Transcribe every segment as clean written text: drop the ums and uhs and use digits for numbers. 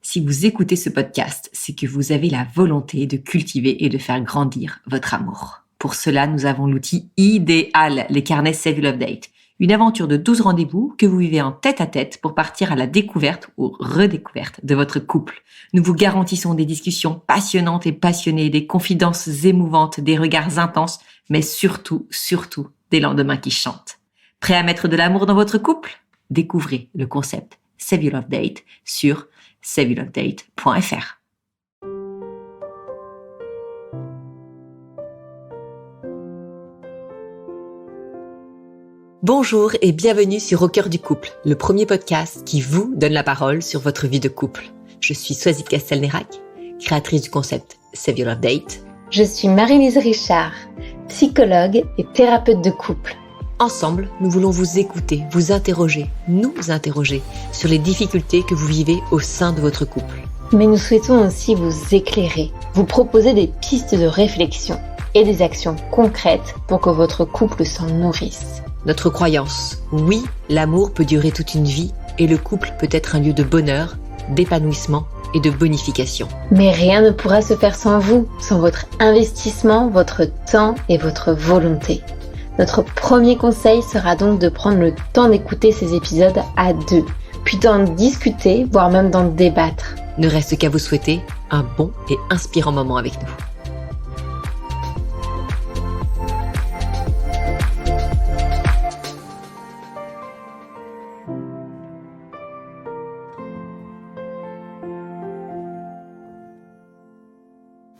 Si vous écoutez ce podcast, c'est que vous avez la volonté de cultiver et de faire grandir votre amour. Pour cela, nous avons l'outil idéal, les carnets Save Your Love Date. Une aventure de 12 rendez-vous que vous vivez en tête-à-tête pour partir à la découverte ou redécouverte de votre couple. Nous vous garantissons des discussions passionnantes et passionnées, des confidences émouvantes, des regards intenses, mais surtout, des lendemains qui chantent. Prêt à mettre de l'amour dans votre couple? Découvrez le concept Save Your Love Date sur saveyourlovedate.fr. Bonjour et bienvenue sur Au cœur du couple, le premier podcast qui vous donne la parole sur votre vie de couple. Je suis Swazit Castelnerac, créatrice du concept Save Your Love Date. Je suis Marie-Lise Richard, psychologue et thérapeute de couple. Ensemble, nous voulons vous écouter, vous interroger, nous interroger sur les difficultés que vous vivez au sein de votre couple. Mais nous souhaitons aussi vous éclairer, vous proposer des pistes de réflexion et des actions concrètes pour que votre couple s'en nourrisse. Notre croyance, oui, l'amour peut durer toute une vie et le couple peut être un lieu de bonheur, d'épanouissement et de bonification. Mais rien ne pourra se faire sans vous, sans votre investissement, votre temps et votre volonté. Notre premier conseil sera donc de prendre le temps d'écouter ces épisodes à deux, puis d'en discuter, voire même d'en débattre. Ne reste qu'à vous souhaiter un bon et inspirant moment avec nous.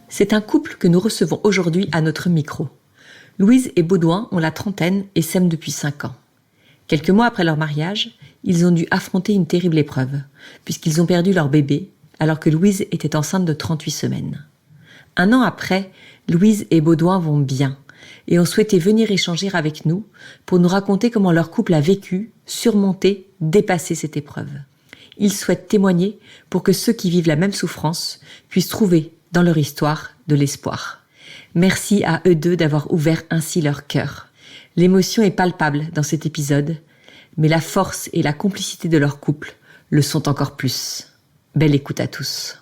C'est un couple que nous recevons aujourd'hui à notre micro. Louise et Baudouin ont la trentaine et s'aiment depuis 5 ans. Quelques mois après leur mariage, ils ont dû affronter une terrible épreuve, puisqu'ils ont perdu leur bébé, alors que Louise était enceinte de 38 semaines. 1 an après, Louise et Baudouin vont bien, et ont souhaité venir échanger avec nous pour nous raconter comment leur couple a vécu, surmonté, dépassé cette épreuve. Ils souhaitent témoigner pour que ceux qui vivent la même souffrance puissent trouver dans leur histoire de l'espoir. Merci à eux deux d'avoir ouvert ainsi leur cœur. L'émotion est palpable dans cet épisode, mais la force et la complicité de leur couple le sont encore plus. Belle écoute à tous.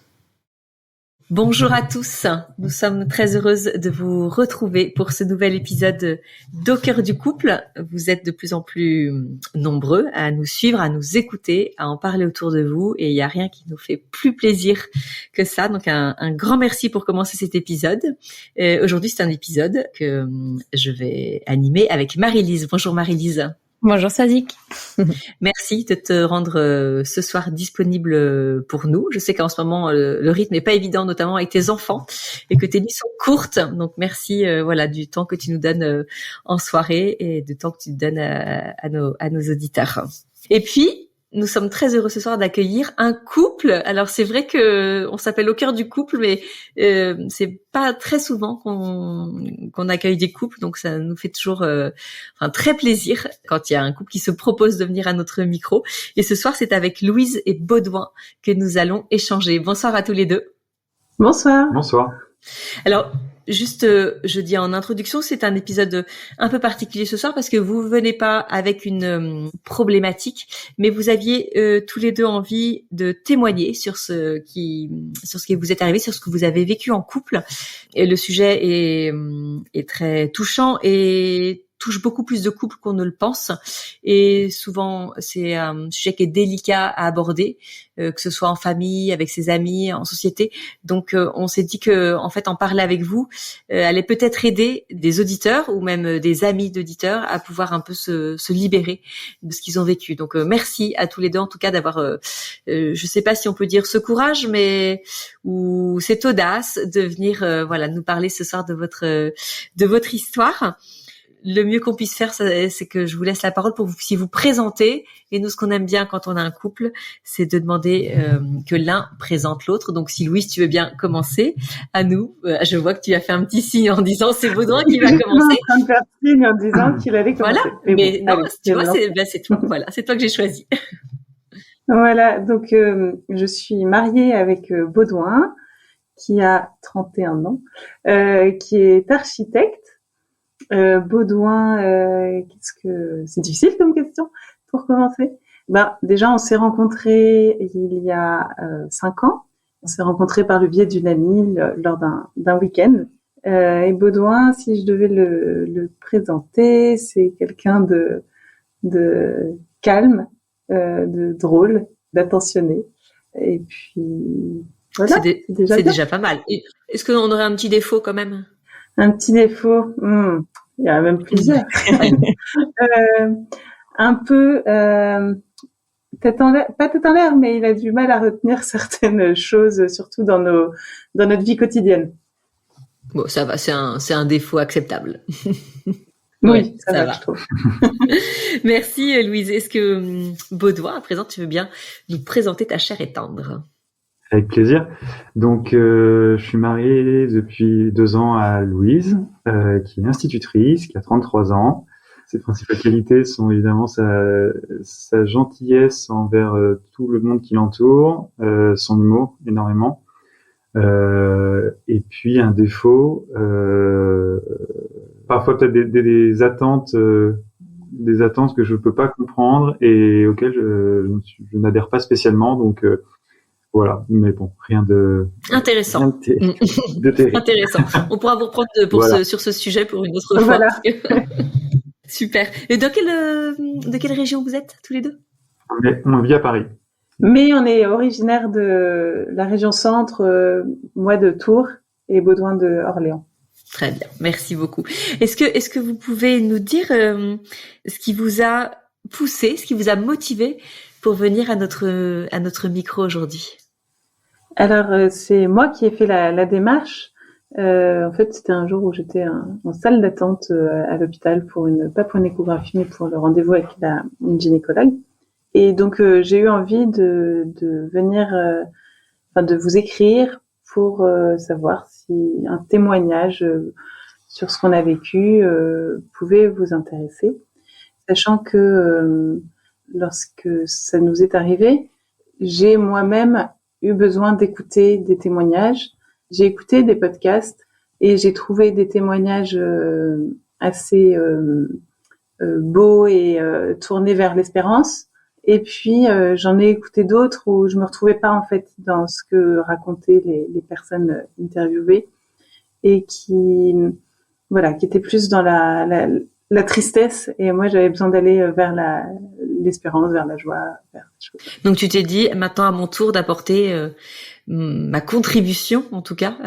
Bonjour à tous, nous sommes très heureuses de vous retrouver pour ce nouvel épisode d'Au cœur du couple. Vous êtes de plus en plus nombreux à nous suivre, à nous écouter, à en parler autour de vous et il n'y a rien qui nous fait plus plaisir que ça. Donc un grand merci pour commencer cet épisode. Aujourd'hui c'est un épisode que je vais animer avec Marie-Lise. Bonjour Marie-Lise. Bonjour Sazik. Merci de te rendre ce soir disponible pour nous. Je sais qu'en ce moment le rythme n'est pas évident, notamment avec tes enfants, et que tes nuits sont courtes. Donc merci du temps que tu nous donnes en soirée et du temps que tu donnes à nos auditeurs. Et puis nous sommes très heureux ce soir d'accueillir un couple. Alors c'est vrai que on s'appelle Au cœur du couple, mais c'est pas très souvent qu'on accueille des couples, donc ça nous fait toujours très plaisir quand il y a un couple qui se propose de venir à notre micro. Et ce soir c'est avec Louise et Baudouin que nous allons échanger. Bonsoir à tous les deux. Bonsoir. Bonsoir. Alors, juste, je dis en introduction, c'est un épisode un peu particulier ce soir parce que vous venez pas avec une problématique, mais vous aviez tous les deux envie de témoigner sur ce qui vous est arrivé, sur ce que vous avez vécu en couple. Et le sujet est très touchant et touche beaucoup plus de couples qu'on ne le pense. Et souvent, c'est un sujet qui est délicat à aborder, que ce soit en famille, avec ses amis, en société. Donc, on s'est dit que, en fait, en parler avec vous allait peut-être aider des auditeurs ou même des amis d'auditeurs à pouvoir un peu se libérer de ce qu'ils ont vécu. Donc, merci à tous les deux, en tout cas, d'avoir, je sais pas si on peut dire ce courage, mais ou cette audace de venir, nous parler ce soir de votre histoire. Le mieux qu'on puisse faire, c'est que je vous laisse la parole pour que vous puissiez vous présenter. Et nous, ce qu'on aime bien quand on a un couple, c'est de demander que l'un présente l'autre. Donc, si Louise, tu veux bien commencer, à nous. Je vois que tu as fait un petit signe en disant c'est Baudouin qui va commencer. Je suis en train de faire signe en disant qu'il allait commencer. Voilà, mais bon, non, allez, tu vois, c'est toi. Voilà, c'est toi que j'ai choisi. Voilà, donc je suis mariée avec Baudouin, qui a 31 ans, qui est architecte. Baudouin, c'est difficile comme question pour commencer. Déjà, on s'est rencontrés il y a 5 ans. On s'est rencontrés par le biais d'une amie lors d'un week-end. Et Baudouin, si je devais le présenter, c'est quelqu'un de calme, de drôle, d'attentionné. Et puis voilà, c'est déjà pas mal. Et est-ce qu'on aurait un petit défaut quand même? Un petit défaut, il y en a même plusieurs. Un peu pas tête en l'air, mais il a du mal à retenir certaines choses, surtout dans notre vie quotidienne. Bon, ça va, c'est un défaut acceptable. Oui, ouais, ça va, je trouve. Merci Louise. Est-ce que Baudouin, à présent, tu veux bien nous présenter ta chair et tendre? Avec plaisir. Donc, je suis marié depuis 2 ans à Louise, qui est institutrice, qui a 33 ans. Ses principales qualités sont évidemment sa gentillesse envers tout le monde qui l'entoure, son humour énormément, et puis un défaut, parfois peut-être des attentes que je peux pas comprendre et auxquelles je n'adhère pas spécialement. Donc voilà, mais bon, rien de intéressant. De terrible. Intéressant. On pourra vous reprendre sur ce sujet pour une autre fois. Voilà. Super. Et de quelle région vous êtes tous les deux? On vit à Paris. Mais on est originaire de la région centre, moi de Tours et Baudouin de Orléans. Très bien, merci beaucoup. Est-ce que vous pouvez nous dire ce qui vous a poussé, ce qui vous a motivé pour venir à notre micro aujourd'hui? Alors c'est moi qui ai fait la démarche. En fait, c'était un jour où j'étais en salle d'attente à l'hôpital pas pour une échographie, mais pour le rendez-vous avec une gynécologue. Et donc j'ai eu envie de venir, de vous écrire pour savoir si un témoignage sur ce qu'on a vécu pouvait vous intéresser, sachant que lorsque ça nous est arrivé, j'ai moi-même eu besoin d'écouter des témoignages. J'ai écouté des podcasts et j'ai trouvé des témoignages assez beaux et tournés vers l'espérance. Et puis j'en ai écouté d'autres où je me retrouvais pas en fait dans ce que racontaient les personnes interviewées et qui étaient plus dans la tristesse. Et moi j'avais besoin d'aller vers l'espérance, vers la joie, vers des choses. Donc tu t'es dit maintenant à mon tour d'apporter ma contribution en tout cas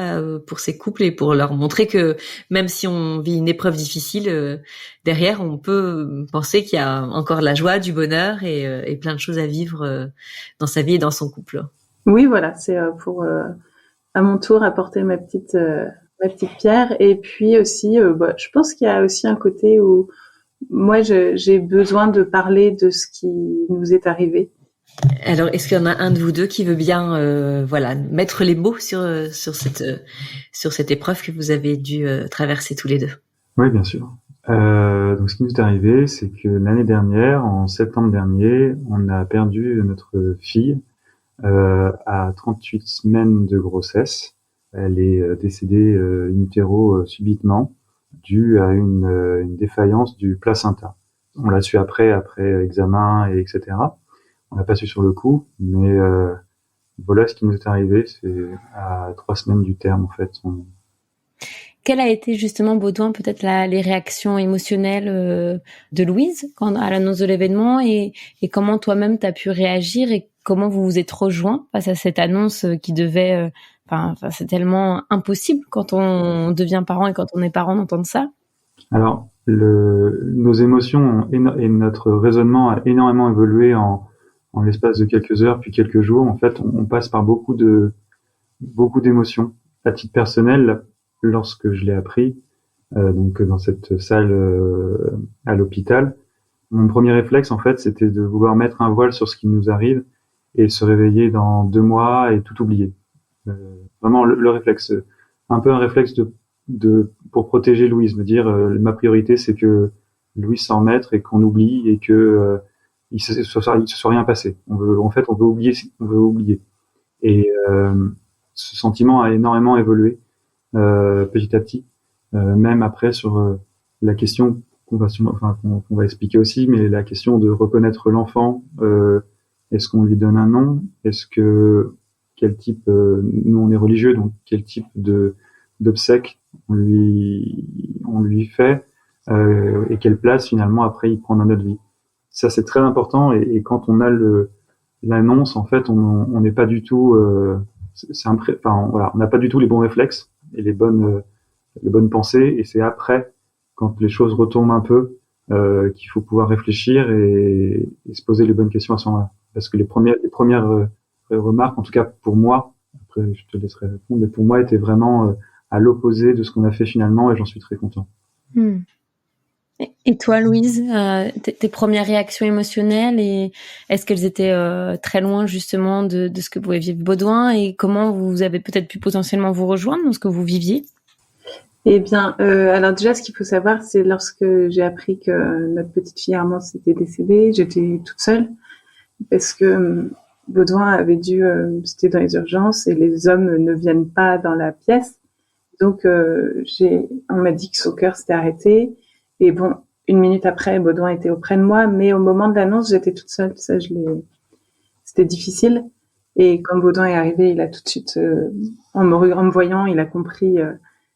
pour ces couples et pour leur montrer que même si on vit une épreuve difficile, derrière on peut penser qu'il y a encore la joie, du bonheur et plein de choses à vivre dans sa vie et dans son couple. Oui, voilà, c'est pour à mon tour apporter ma petite pierre. Et puis aussi je pense qu'il y a aussi un côté où moi j'ai besoin de parler de ce qui nous est arrivé. Alors, est-ce qu'il y en a un de vous deux qui veut bien, mettre les mots sur cette épreuve que vous avez dû traverser tous les deux? Oui, bien sûr. Donc, ce qui nous est arrivé, c'est que l'année dernière, en septembre dernier, on a perdu notre fille à 38 semaines de grossesse. Elle est décédée in utero subitement, due à une défaillance du placenta. On l'a su après examen et etc. On n'a pas su sur le coup, mais voilà ce qui nous est arrivé, c'est à 3 semaines du terme en fait. Quelle a été justement, Baudouin, peut-être les réactions émotionnelles de Louise à l'annonce de l'événement et comment toi-même t'as pu réagir et comment vous vous êtes rejoints face à cette annonce qui devait... c'est tellement impossible quand on devient parent et quand on est parent d'entendre ça. Alors, nos émotions et notre raisonnement a énormément évolué en l'espace de quelques heures puis quelques jours. En fait, on passe par beaucoup d'émotions. À titre personnel, lorsque je l'ai appris, donc dans cette salle à l'hôpital, mon premier réflexe, en fait, c'était de vouloir mettre un voile sur ce qui nous arrive et se réveiller dans 2 mois et tout oublier. Vraiment le réflexe, un peu un réflexe pour protéger Louise, me dire ma priorité c'est que Louise s'en remette et qu'on oublie et que il se soit rien passé. On veut oublier. Et ce sentiment a énormément évolué petit à petit, même après sur la question qu'on va expliquer aussi, mais la question de reconnaître l'enfant, est-ce qu'on lui donne un nom, quel type, nous on est religieux, donc quel type d'obsèques on lui fait, et quelle place finalement après il prend dans notre vie. Ça c'est très important, et quand on a l'annonce, en fait, on n'est pas du tout, on n'a pas du tout les bons réflexes et les bonnes pensées, et c'est après, quand les choses retombent un peu, qu'il faut pouvoir réfléchir et se poser les bonnes questions à ce moment-là. Parce que les premières remarques, en tout cas pour moi, après je te laisserai répondre, mais pour moi étaient vraiment à l'opposé de ce qu'on a fait finalement, et j'en suis très content. Et toi, Louise, tes premières réactions émotionnelles, et est-ce qu'elles étaient très loin justement de ce que pouvait vivre Baudouin, et comment vous avez peut-être pu potentiellement vous rejoindre dans ce que vous viviez? Eh bien, alors déjà, ce qu'il faut savoir, c'est lorsque j'ai appris que notre petite fille Armance était décédée, j'étais toute seule parce que Baudouin avait c'était dans les urgences et les hommes ne viennent pas dans la pièce. Donc, on m'a dit que son cœur s'était arrêté. Et bon, 1 minute après, Baudouin était auprès de moi, mais au moment de l'annonce, j'étais toute seule. Ça, c'était difficile. Et quand Baudouin est arrivé, il a tout de suite, en me voyant, il a compris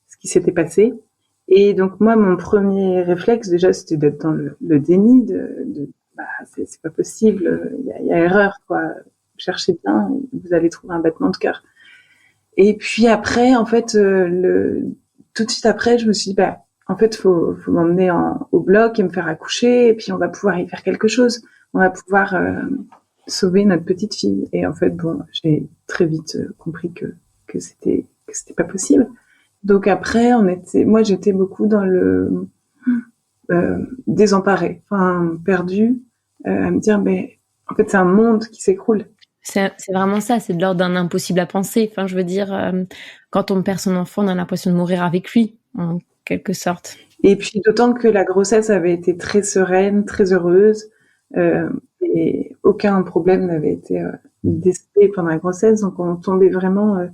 ce qui s'était passé. Et donc moi, mon premier réflexe déjà, c'était d'être dans le déni c'est pas possible, il y a erreur, quoi. Cherchez bien, vous allez trouver un battement de cœur. Et puis après, en fait, tout de suite après, je me suis dit, en fait, faut m'emmener au bloc et me faire accoucher, et puis on va pouvoir y faire quelque chose. On va pouvoir sauver notre petite fille. Et en fait, bon, j'ai très vite compris que c'était pas possible. Donc après, moi, j'étais beaucoup dans le désemparé, perdu, à me dire, mais en fait, c'est un monde qui s'écroule. C'est vraiment ça, c'est de l'ordre d'un impossible à penser. Enfin, je veux dire, quand on perd son enfant, on a l'impression de mourir avec lui, en quelque sorte. Et puis d'autant que la grossesse avait été très sereine, très heureuse, et aucun problème n'avait été décelé pendant la grossesse, donc on tombait vraiment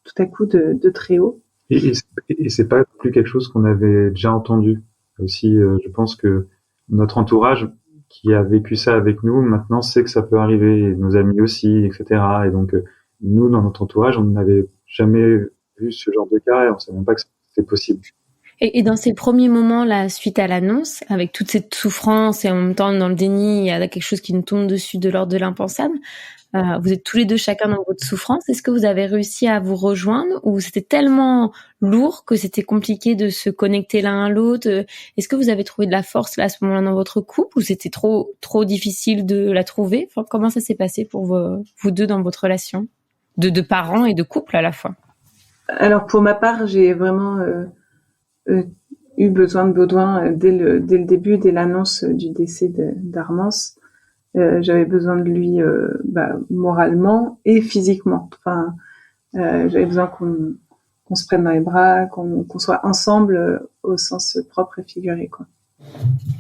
tout à coup de très haut. Et c'est pas plus quelque chose qu'on avait déjà entendu. Aussi, je pense que notre entourage qui a vécu ça avec nous, maintenant sait que ça peut arriver, et nos amis aussi, etc. Et donc, nous, dans notre entourage, on n'avait jamais vu ce genre de cas, et on savait même pas que c'était possible. Et dans ces premiers moments, là, suite à l'annonce, avec toute cette souffrance, et en même temps, dans le déni, il y a quelque chose qui nous tombe dessus de l'ordre de l'impensable. Vous êtes tous les deux chacun dans votre souffrance. Est-ce que vous avez réussi à vous rejoindre, ou c'était tellement lourd que c'était compliqué de se connecter l'un à l'autre? Est-ce que vous avez trouvé de la force là, à ce moment-là dans votre couple, ou c'était trop difficile de la trouver? Enfin, comment ça s'est passé pour vous deux dans votre relation de parents et de couple à la fois? Alors pour ma part, j'ai vraiment eu besoin de Baudouin dès le début, dès l'annonce du décès d'Armance. J'avais besoin de lui moralement et physiquement. Enfin, j'avais besoin qu'on se prenne dans les bras, qu'on soit ensemble au sens propre et figuré, quoi.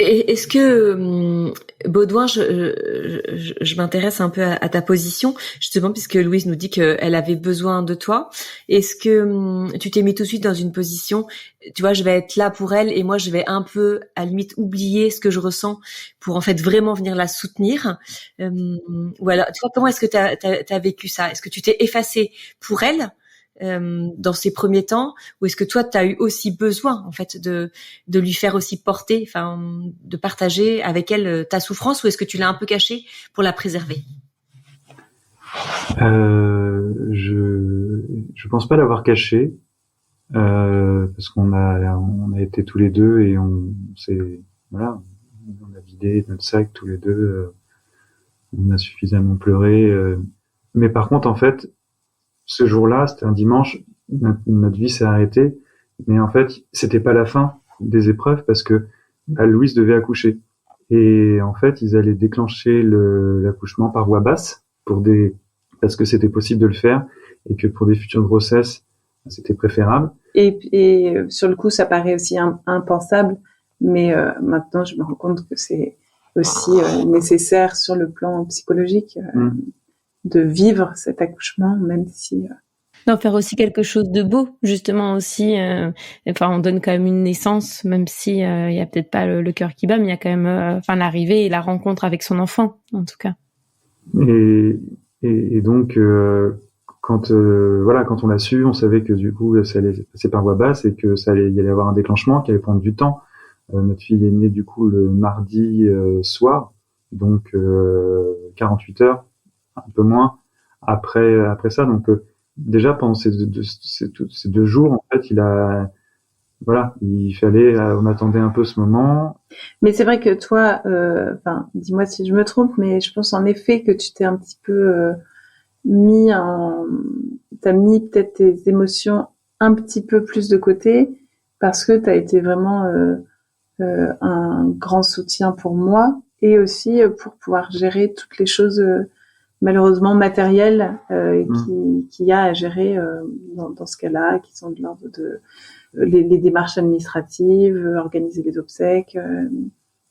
Et est-ce que Baudouin, je m'intéresse un peu à ta position, justement, puisque Louise nous dit qu'elle avait besoin de toi. Est-ce que tu t'es mis tout de suite dans une position, tu vois, je vais être là pour elle, et moi je vais un peu, à la limite, oublier ce que je ressens pour en fait vraiment venir la soutenir, ou alors, tu vois, comment est-ce que t'as vécu ça? Est-ce que tu t'es effacée pour elle dans ces premiers temps, ou est-ce que toi tu as eu aussi besoin en fait de lui faire aussi porter, enfin de partager avec elle ta souffrance, ou est-ce que tu l'as un peu cachée pour la préserver? Je pense pas l'avoir cachée, parce qu'on a été tous les deux, et on a vidé notre sac tous les deux, on a suffisamment pleuré, mais par contre en fait ce jour-là, c'était un dimanche, notre vie s'est arrêtée, mais en fait, c'était pas la fin des épreuves, parce que Louise devait accoucher. Et en fait, ils allaient déclencher l'accouchement par voie basse parce que c'était possible de le faire, et que pour des futures grossesses, c'était préférable. Et sur le coup, ça paraît aussi impensable, mais maintenant, je me rends compte que c'est aussi nécessaire sur le plan psychologique. De vivre cet accouchement, même si D'en faire aussi quelque chose de beau, justement aussi. Enfin, on donne quand même une naissance, même si il y a peut-être pas le cœur qui bat, mais il y a quand même, enfin, l'arrivée et la rencontre avec son enfant, en tout cas. Et donc, quand quand on l'a su, on savait que du coup ça allait passer par voie basse et que il y allait avoir un déclenchement qui allait prendre du temps. Notre fille est née du coup le mardi soir, donc 48 heures, un peu moins après ça. Donc déjà pendant ces 2 jours, en fait, il fallait, on attendait un peu ce moment. Mais c'est vrai que toi, dis-moi si je me trompe, mais je pense en effet que tu t'es un petit peu t'as mis peut-être tes émotions un petit peu plus de côté parce que t'as été vraiment un grand soutien pour moi et aussi pour pouvoir gérer toutes les choses malheureusement matérielles qu'il y a à gérer dans ce cas-là, qui sont de l'ordre de les démarches administratives, organiser les obsèques,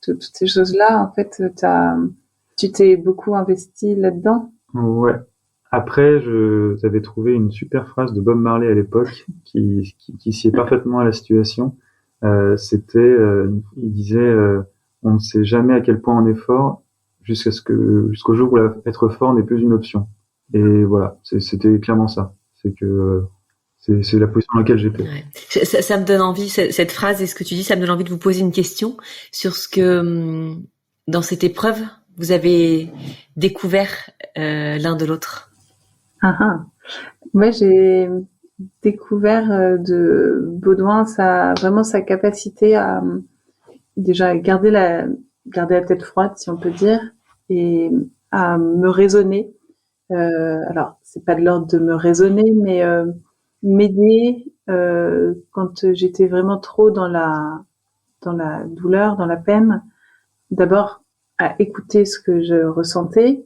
toutes ces choses-là. En fait, tu t'es beaucoup investi là-dedans. Ouais. Après, j'avais trouvé une super phrase de Bob Marley à l'époque qui sied parfaitement à la situation. Il disait, on ne sait jamais à quel point on est fort jusqu'au jour où être fort n'est plus une option. Et voilà, c'était clairement ça. C'est que c'est la position dans laquelle j'étais. Ouais. Ça me donne envie, cette phrase et ce que tu dis, ça me donne envie de vous poser une question sur ce que, dans cette épreuve, vous avez découvert l'un de l'autre. Moi, j'ai découvert de Baudouin vraiment sa capacité à déjà garder la tête froide, si on peut dire, et à me raisonner. Alors, c'est pas de l'ordre de me raisonner, mais m'aider quand j'étais vraiment trop dans la douleur, dans la peine. D'abord à écouter ce que je ressentais,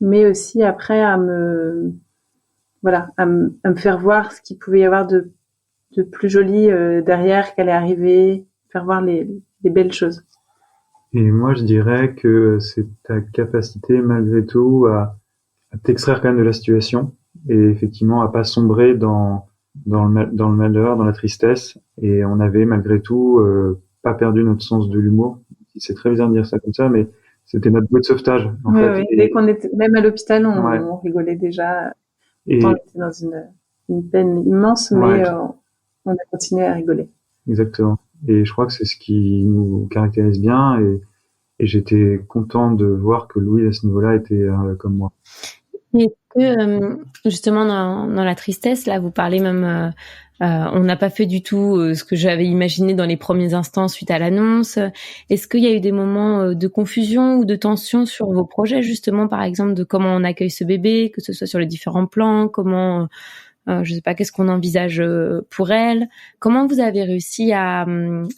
mais aussi après à me faire voir ce qu'il pouvait y avoir de plus joli derrière, qu'allait arriver, faire voir les belles choses. Et moi, je dirais que c'est ta capacité, malgré tout, à t'extraire quand même de la situation et effectivement à pas sombrer dans le malheur, dans la tristesse. Et on avait malgré tout pas perdu notre sens de l'humour. C'est très bizarre de dire ça comme ça, mais c'était notre bouée de sauvetage. En fait. Oui. Dès qu'on était même à l'hôpital, on rigolait déjà. On était dans une peine immense, mais on a continué à rigoler. Exactement. Et je crois que c'est ce qui nous caractérise bien. Et j'étais content de voir que Louis, à ce niveau-là, était comme moi. Est-ce que, justement, dans la tristesse, là, vous parlez même... on n'a pas fait du tout ce que j'avais imaginé dans les premiers instants suite à l'annonce. Est-ce qu'il y a eu des moments de confusion ou de tension sur vos projets, justement, par exemple, de comment on accueille ce bébé, que ce soit sur les différents plans, comment... je sais pas, qu'est-ce qu'on envisage pour elle? Comment vous avez réussi à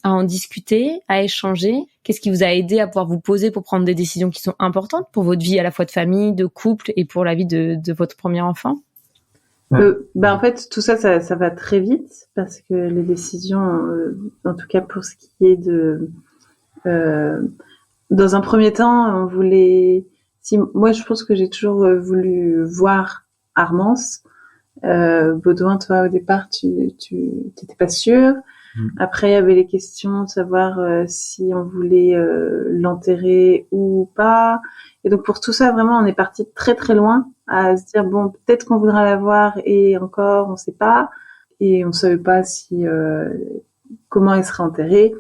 en discuter, à échanger? Qu'est-ce qui vous a aidé à pouvoir vous poser pour prendre des décisions qui sont importantes pour votre vie à la fois de famille, de couple et pour la vie de votre premier enfant? En fait, tout ça va très vite parce que les décisions, en tout cas pour ce qui est de, dans un premier temps, on voulait. Moi, je pense que j'ai toujours voulu voir Armance. Baudouin, toi, au départ, tu t'étais pas sûr. Après, il y avait les questions de savoir si on voulait l'enterrer ou pas. Et donc, pour tout ça, vraiment, on est parti très, très loin à se dire, bon, peut-être qu'on voudra la voir et encore, on sait pas. Et on savait pas si comment elle serait enterrée.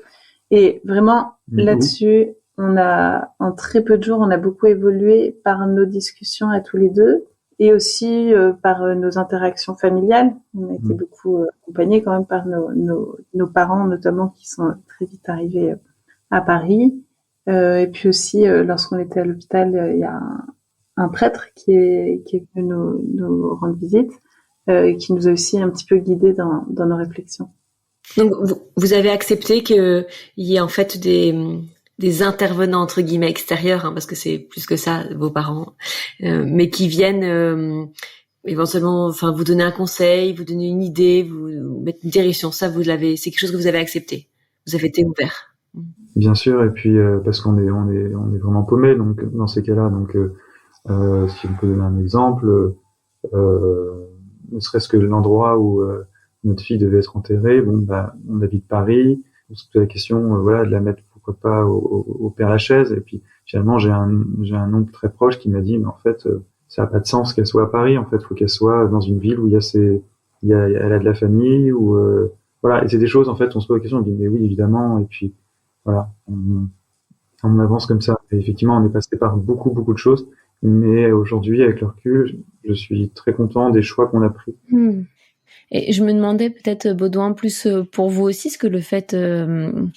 Et vraiment, là-dessus, en très peu de jours, on a beaucoup évolué par nos discussions à tous les deux. Et aussi par nos interactions familiales. On a été beaucoup accompagnés quand même par nos parents, notamment, qui sont très vite arrivés à Paris. Et puis aussi, lorsqu'on était à l'hôpital, il y a un prêtre qui est venu nous rendre visite et qui nous a aussi un petit peu guidés dans nos réflexions. Donc, vous avez accepté qu'il y ait en fait des intervenants entre guillemets extérieurs, parce que c'est plus que ça, vos parents, mais qui viennent éventuellement, vous donner un conseil, vous donner une idée, vous mettre une direction. Ça, c'est quelque chose que vous avez accepté. Vous avez été ouvert. Bien sûr, et puis parce qu'on est vraiment paumé, donc dans ces cas-là, donc si on peut donner un exemple, ne serait-ce que l'endroit où notre fille devait être enterrée. Bon, bah, on habite Paris. On se pose la question, voilà, de la mettre pourquoi pas au Père-Lachaise. Et puis finalement, j'ai un oncle très proche qui m'a dit, mais en fait, ça a pas de sens qu'elle soit à Paris. En fait, faut qu'elle soit dans une ville où elle a de la famille, ou voilà. Et c'est des choses, en fait, on se pose la question, on dit, mais oui, évidemment. Et puis voilà, on avance comme ça. Et effectivement, on est passé par beaucoup de choses. Mais aujourd'hui, avec le recul, je suis très content des choix qu'on a pris. Et je me demandais peut-être, Baudouin, plus pour vous aussi, ce que le fait de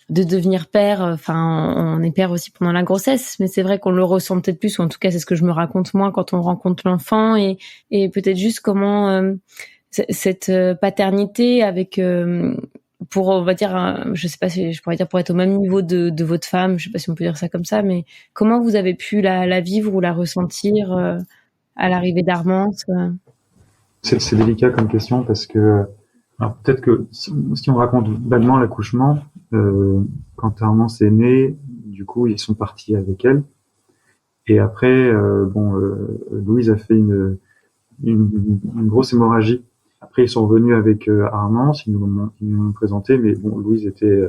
devenir père, enfin, on est père aussi pendant la grossesse, mais c'est vrai qu'on le ressent peut-être plus, ou en tout cas, c'est ce que je me raconte moi quand on rencontre l'enfant, et peut-être juste comment cette paternité avec, pour, on va dire, je sais pas si je pourrais dire pour être au même niveau de votre femme, je sais pas si on peut dire ça comme ça, mais comment vous avez pu la vivre ou la ressentir à l'arrivée d'Armance C'est délicat comme question parce que, alors peut-être que si on raconte vaguement l'accouchement, quand Armance est née, du coup ils sont partis avec elle. Et après, Louise a fait une grosse hémorragie. Après ils sont revenus avec Armance, ils nous l'ont présenté, mais bon, Louise était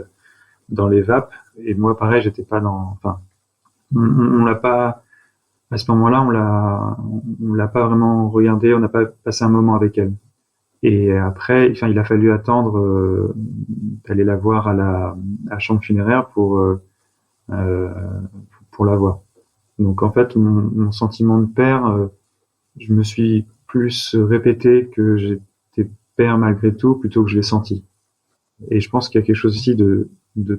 dans les vapes et moi pareil, j'étais pas enfin, on l'a pas. À ce moment-là, on l'a pas vraiment regardé, on n'a pas passé un moment avec elle. Et après, enfin, il a fallu attendre d'aller la voir à la chambre funéraire pour la voir. Donc en fait, mon sentiment de père, je me suis plus répété que j'étais père malgré tout, plutôt que je l'ai senti. Et je pense qu'il y a quelque chose aussi de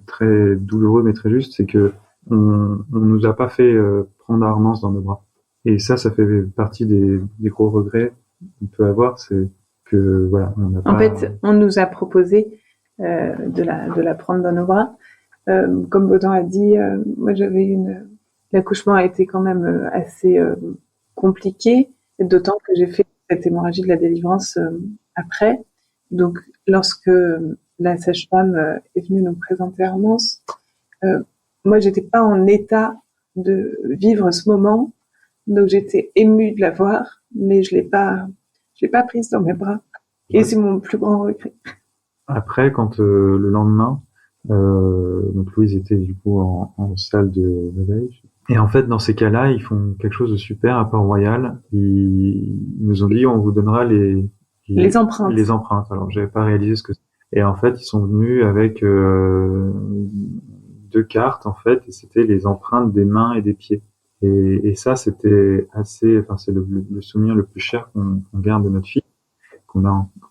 très douloureux mais très juste, c'est que on nous a pas fait prendre Armance dans nos bras. Et ça fait partie des gros regrets qu'on peut avoir, c'est que voilà, on n'a pas. En fait, on nous a proposé de la prendre dans nos bras. Comme Baudouin a dit, moi l'accouchement a été quand même assez compliqué, d'autant que j'ai fait cette hémorragie de la délivrance après. Donc, lorsque la sage-femme est venue nous présenter Armance, moi, j'étais pas en état de vivre ce moment, donc j'étais émue de la voir, mais je l'ai pas prise dans mes bras. Et c'est mon plus grand regret. Après, quand le lendemain, donc Louise était du coup en salle de réveil. Et en fait, dans ces cas-là, ils font quelque chose de super à Port-Royal. Ils nous ont dit, on vous donnera les empreintes. Les empreintes. Alors, j'avais pas réalisé ce que c'était. Et en fait, ils sont venus avec 2 cartes, en fait, et c'était les empreintes des mains et des pieds. Et ça, c'était assez, enfin, c'est le souvenir le plus cher qu'on garde de notre fille,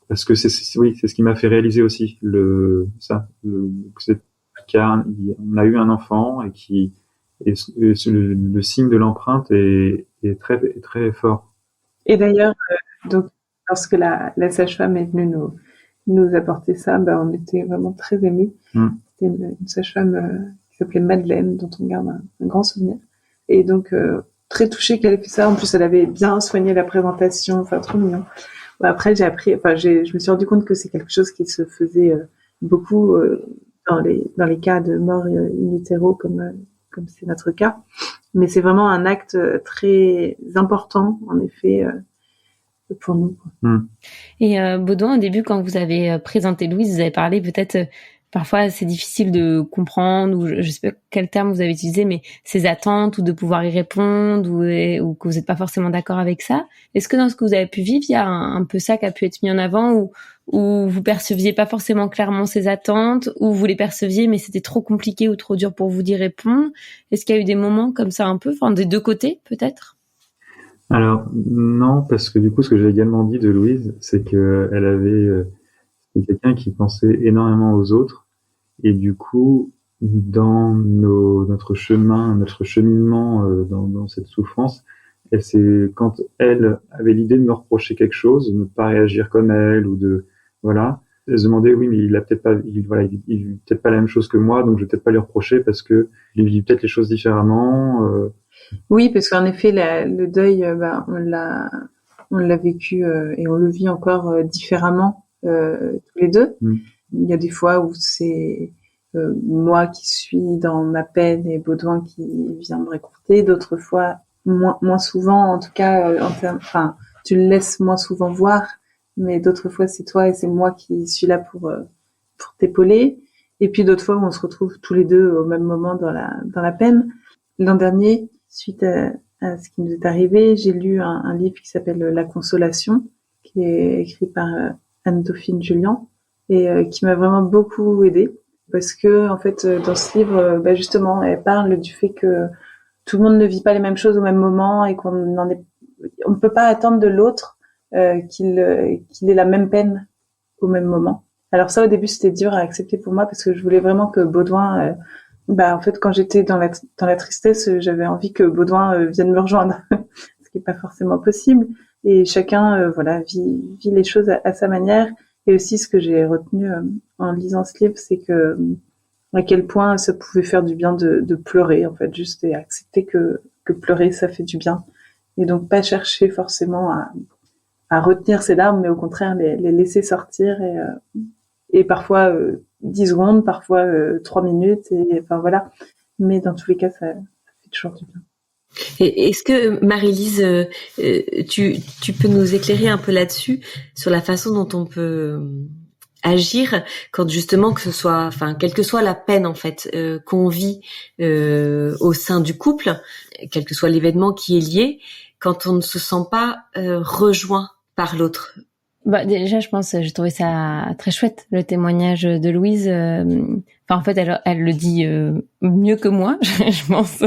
parce que c'est ce qui m'a fait réaliser aussi on a eu un enfant et le signe de l'empreinte est très fort. Et d'ailleurs, donc, lorsque la sage-femme est venue nous apporter ça, on était vraiment très émus. C'était une sage-femme qui s'appelait Madeleine, dont on garde un grand souvenir. Et donc, très touchée qu'elle ait fait ça. En plus, elle avait bien soigné la présentation. Enfin, trop mignon. Après, je me suis rendu compte que c'est quelque chose qui se faisait beaucoup dans les cas de mort in utero, comme c'est notre cas. Mais c'est vraiment un acte très important, en effet, pour nous. Et Baudouin, au début, quand vous avez présenté Louise, vous avez parlé peut-être parfois c'est difficile de comprendre, ou je sais pas quel terme vous avez utilisé, mais ces attentes, ou de pouvoir y répondre, ou que vous n'êtes pas forcément d'accord avec ça. Est-ce que dans ce que vous avez pu vivre, il y a un peu ça qui a pu être mis en avant, ou vous perceviez pas forcément clairement ces attentes, ou vous les perceviez mais c'était trop compliqué ou trop dur pour vous d'y répondre? Est-ce qu'il y a eu des moments comme ça un peu, enfin des deux côtés peut-être? Alors non, parce que du coup, ce que j'ai également dit de Louise, c'est que elle avait quelqu'un qui pensait énormément aux autres, et du coup, dans notre cheminement dans cette souffrance, quand elle avait l'idée de me reprocher quelque chose, de ne pas réagir comme elle, ou voilà, elle se demandait, oui, mais il vit peut-être pas la même chose que moi, donc je vais peut-être pas lui reprocher parce que il vit peut-être les choses différemment. Oui, parce qu'en effet, le deuil, on l'a vécu et on le vit encore différemment tous les deux. Il y a des fois où c'est moi qui suis dans ma peine et Baudouin qui vient me réconforter. D'autres fois, moins souvent, en tout cas, tu le laisses moins souvent voir. mais d'autres fois c'est toi et c'est moi qui suis là pour t'épauler. Et puis d'autres fois où on se retrouve tous les deux au même moment dans la peine. L'an dernier, suite à ce qui nous est arrivé, j'ai lu un livre qui s'appelle La Consolation, qui est écrit par Anne-Dauphine Julien et qui m'a vraiment beaucoup aidée parce que en fait dans ce livre, justement, elle parle du fait que tout le monde ne vit pas les mêmes choses au même moment et on ne peut pas attendre de l'autre qu'il ait la même peine au même moment. Alors ça, au début, c'était dur à accepter pour moi parce que je voulais vraiment que Baudouin, en fait, quand j'étais dans la tristesse, j'avais envie que Baudouin vienne me rejoindre, ce qui est pas forcément possible. Et chacun, vit les choses à sa manière. Et aussi, ce que j'ai retenu en lisant ce livre, c'est que à quel point ça pouvait faire du bien de pleurer, en fait, juste et accepter que pleurer, ça fait du bien. Et donc, pas chercher forcément à retenir ses larmes, mais au contraire, les laisser sortir et parfois 10 secondes, parfois 3 minutes, et enfin voilà. Mais dans tous les cas, ça fait toujours du bien. Et est-ce que Marie-Lise, tu peux nous éclairer un peu là-dessus, sur la façon dont on peut agir quand justement quelle que soit la peine en fait qu'on vit au sein du couple, quel que soit l'événement qui est lié, quand on ne se sent pas rejoint par l'autre? Déjà, je pense, j'ai trouvé ça très chouette, le témoignage de Louise. En fait, elle le dit mieux que moi. Je pense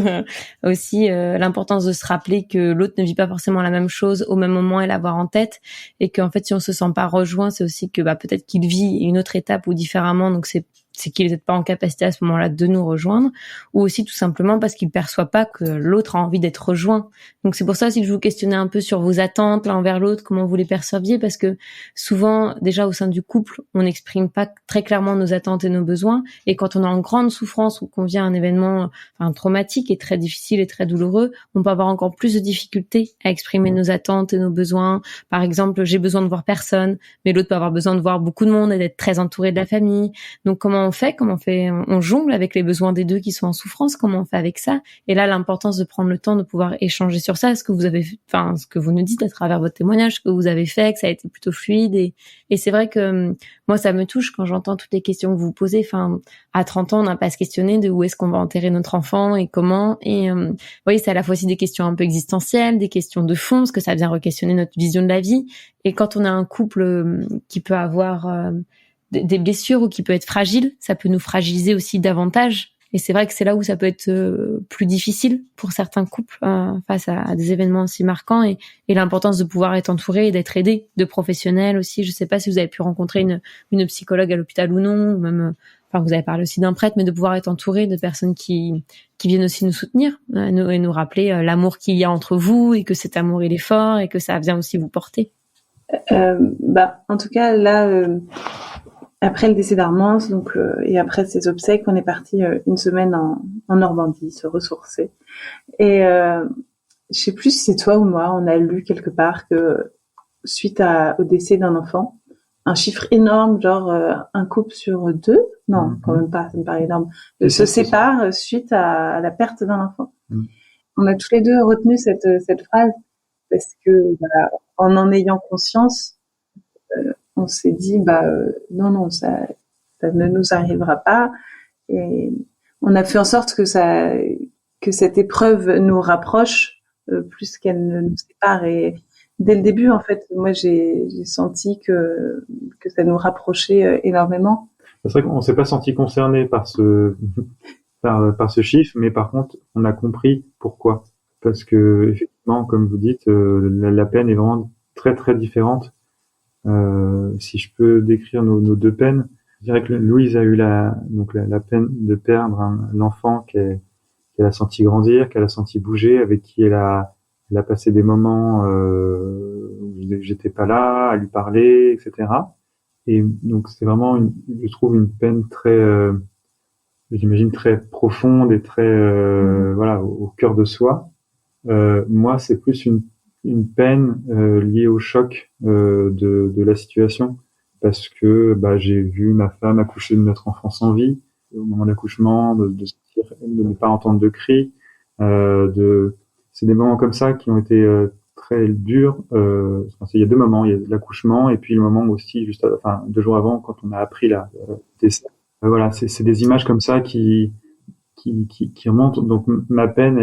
aussi l'importance de se rappeler que l'autre ne vit pas forcément la même chose au même moment et l'avoir en tête. Et qu'en fait, si on se sent pas rejoint, c'est aussi que peut-être qu'il vit une autre étape ou différemment. Donc, c'est qu'il est peut-être pas en capacité à ce moment-là de nous rejoindre, ou aussi tout simplement parce qu'il perçoit pas que l'autre a envie d'être rejoint. Donc c'est pour ça aussi que je vous questionnais un peu sur vos attentes l'un envers l'autre, comment vous les perceviez, parce que souvent, déjà au sein du couple, on n'exprime pas très clairement nos attentes et nos besoins, et quand on est en grande souffrance ou qu'on vit un événement traumatique et très difficile et très douloureux, on peut avoir encore plus de difficultés à exprimer nos attentes et nos besoins. Par exemple, j'ai besoin de voir personne, mais l'autre peut avoir besoin de voir beaucoup de monde et d'être très entouré de la famille. Donc comment on jongle avec les besoins des deux qui sont en souffrance, comment on fait avec ça? Et là, l'importance de prendre le temps de pouvoir échanger sur ça, ce que vous nous dites à travers votre témoignage, ce que vous avez fait, que ça a été plutôt fluide. Et c'est vrai que moi, ça me touche quand j'entends toutes les questions que vous posez. À 30 ans, on n'a pas à se questionner de où est-ce qu'on va enterrer notre enfant et comment. Et vous voyez, c'est à la fois aussi des questions un peu existentielles, des questions de fond, parce que ça vient re-questionner notre vision de la vie. Et quand on a un couple qui peut avoir des blessures ou qui peut être fragile, ça peut nous fragiliser aussi davantage. Et c'est vrai que c'est là où ça peut être plus difficile pour certains couples face à des événements aussi marquants, et l'importance de pouvoir être entouré et d'être aidé de professionnels aussi. Je sais pas si vous avez pu rencontrer une psychologue à l'hôpital ou non, ou même vous avez parlé aussi d'un prêtre, mais de pouvoir être entouré de personnes qui viennent aussi nous soutenir et nous rappeler l'amour qu'il y a entre vous, et que cet amour il est fort et que ça vient aussi vous porter. En tout cas là, après le décès d'Armance, et après ses obsèques, on est parti une semaine en Normandie se ressourcer. Et je sais plus si c'est toi ou moi, on a lu quelque part que suite au décès d'un enfant, un chiffre énorme, genre un couple sur 2, non, quand même pas, ça me paraît énorme, se sépare suite à la perte d'un enfant. On a tous les deux retenu cette phrase parce que en ayant conscience, on s'est dit non, ça ne nous arrivera pas, et on a fait en sorte que cette épreuve nous rapproche plus qu'elle ne nous sépare. Et dès le début, en fait, moi j'ai senti que ça nous rapprochait énormément. C'est vrai qu'on s'est pas senti concerné par ce chiffre, mais par contre on a compris pourquoi, parce que effectivement, comme vous dites, la peine est vraiment très très différente. Si je peux décrire nos deux peines, je dirais que Louise a eu la peine de perdre un enfant qu'elle a senti grandir, qu'elle a senti bouger, avec qui elle a passé des moments où j'étais pas là, à lui parler, etc. Et donc c'est vraiment je trouve une peine très, j'imagine très profonde et très au cœur de soi. Moi, c'est plus une peine liée au choc de la situation, parce que j'ai vu ma femme accoucher de notre enfant sans vie, au moment d'accouchement, de ne pas entendre de cris, c'est des moments comme ça qui ont été très dur. Il y a deux moments, il y a l'accouchement et puis le moment aussi juste, 2 jours avant quand on a appris la décès. Voilà, c'est des images comme ça qui remontent. Donc ma peine,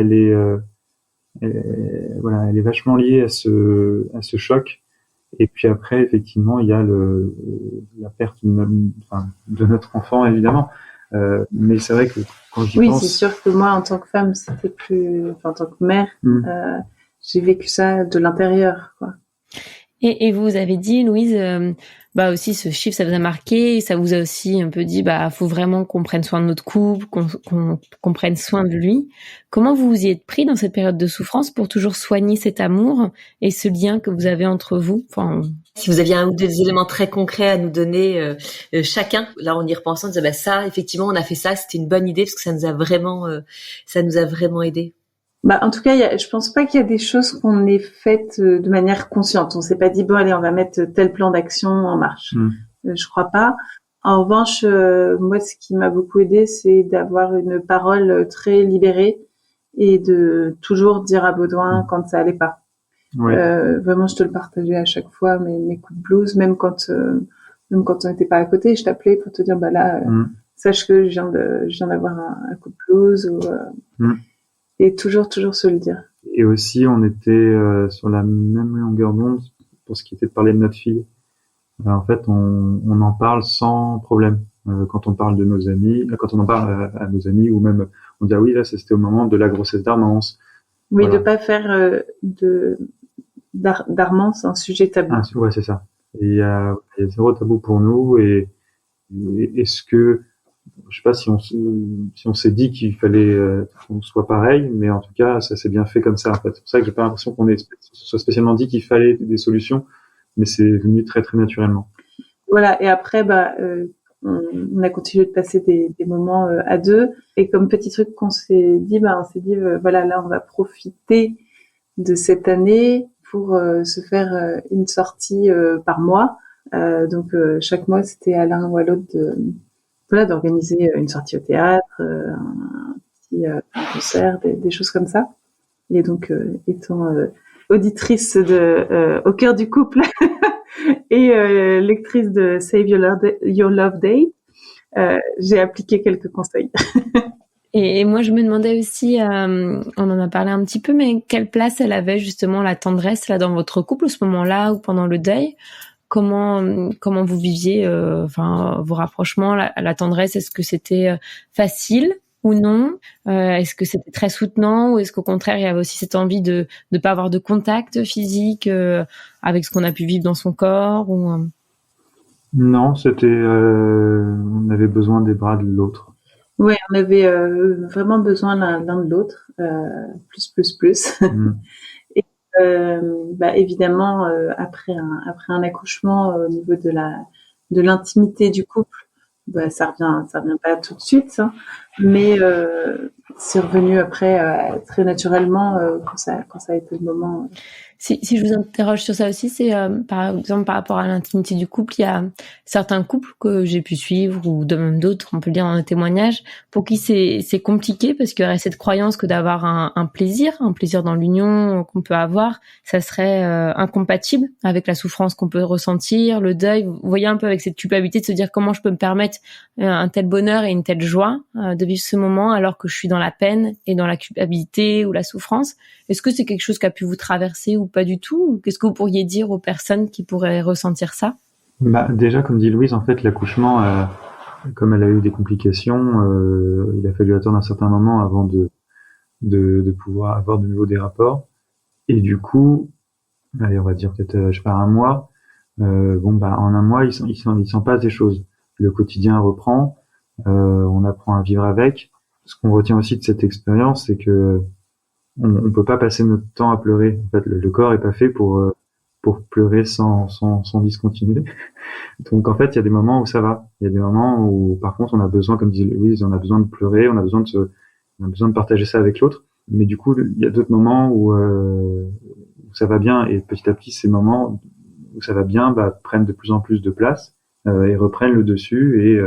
voilà, elle est vachement liée à ce choc. Et puis après, effectivement, il y a la perte de notre enfant, évidemment. Mais c'est vrai que quand j'y Oui, pense... c'est sûr que moi, en tant que femme, c'était plus... Enfin, en tant que mère, j'ai vécu ça de l'intérieur, quoi. Et vous avez dit, Louise, aussi ce chiffre, ça vous a marqué, et ça vous a aussi un peu dit, faut vraiment qu'on prenne soin de notre couple, qu'on prenne soin de lui. Comment vous vous y êtes pris dans cette période de souffrance pour toujours soigner cet amour et ce lien que vous avez entre vous? Si vous aviez un ou deux éléments très concrets à nous donner chacun, là en y repensant, on disait ça, effectivement, on a fait ça, c'était une bonne idée parce que ça nous a vraiment aidé. En tout cas, je pense pas qu'il y a des choses qu'on ait faites de manière consciente. On s'est pas dit, bon, allez, on va mettre tel plan d'action en marche. Je crois pas. En revanche, moi, ce qui m'a beaucoup aidé, c'est d'avoir une parole très libérée et de toujours dire à Baudouin quand ça allait pas. Ouais. Vraiment, je te le partageais à chaque fois, mes coups de blues, même quand on n'était pas à côté, je t'appelais pour te dire, sache que je viens d'avoir un coup de blues et toujours se le dire. Et aussi, on était sur la même longueur d'onde pour ce qui était de parler de notre fille. En fait, on en parle sans problème. Quand on parle de nos amis, quand on en parle à nos amis, ou même on dit oui, là, c'était au moment de la grossesse d'Armance. Oui, voilà. De pas faire d'Armance un sujet tabou. Ouais, c'est ça. Et il y a zéro tabou pour nous. Et est-ce que je sais pas si on s'est dit qu'il fallait qu'on soit pareil, mais en tout cas, ça s'est bien fait comme ça. En fait, c'est pour ça que j'ai pas l'impression qu'on soit spécialement dit qu'il fallait des solutions, mais c'est venu très très naturellement. Voilà. Et après, on a continué de passer des moments à deux. Et comme petit truc qu'on s'est dit, voilà, là, on va profiter de cette année pour se faire une sortie par mois. Donc chaque mois, c'était à l'un ou à l'autre d'organiser une sortie au théâtre, un petit concert, des choses comme ça. Et donc, étant auditrice au cœur du couple et lectrice de Save Your Love Day, j'ai appliqué quelques conseils. Et moi, je me demandais aussi, on en a parlé un petit peu, mais quelle place elle avait justement la tendresse là dans votre couple à ce moment-là ou pendant le deuil? Comment vous viviez vos rapprochements, la tendresse? Est-ce que c'était facile ou non? Est-ce que c'était très soutenant ou est-ce qu'au contraire il y avait aussi cette envie de pas avoir de contact physique avec ce qu'on a pu vivre dans son corps ou... Non, c'était on avait besoin des bras de l'autre. Oui, on avait vraiment besoin l'un de l'autre, plus. Et évidemment, après un accouchement, au niveau de l'intimité du couple, ça revient pas tout de suite, hein, mais c'est revenu après très naturellement quand ça a été le moment. Si je vous interroge sur ça aussi, c'est par exemple par rapport à l'intimité du couple, il y a certains couples que j'ai pu suivre ou même d'autres, on peut le dire dans les témoignages, pour qui c'est compliqué parce qu'il y aurait cette croyance que d'avoir un plaisir dans l'union qu'on peut avoir, ça serait incompatible avec la souffrance qu'on peut ressentir, le deuil. Vous voyez un peu avec cette culpabilité de se dire comment je peux me permettre un tel bonheur et une telle joie de vivre ce moment alors que je suis dans la peine et dans la culpabilité ou la souffrance. Est-ce que c'est quelque chose qui a pu vous traverser ou pas du tout? Qu'est-ce que vous pourriez dire aux personnes qui pourraient ressentir ça? Déjà, comme dit Louise, en fait, l'accouchement, comme elle a eu des complications, il a fallu attendre un certain moment avant de pouvoir avoir de nouveau des rapports. Et du coup, allez, on va dire peut-être, un mois. En un mois, il s'en passe des choses. Le quotidien reprend, on apprend à vivre avec. Ce qu'on retient aussi de cette expérience, c'est que on peut pas passer notre temps à pleurer. En fait, le corps est pas fait pour pleurer sans discontinuer. Donc, en fait, il y a des moments où ça va. Il y a des moments où, par contre, on a besoin, comme disait Louise, on a besoin de pleurer, on a besoin de partager ça avec l'autre. Mais du coup, il y a d'autres moments où ça va bien, et petit à petit, ces moments où ça va bien, prennent de plus en plus de place, et reprennent le dessus,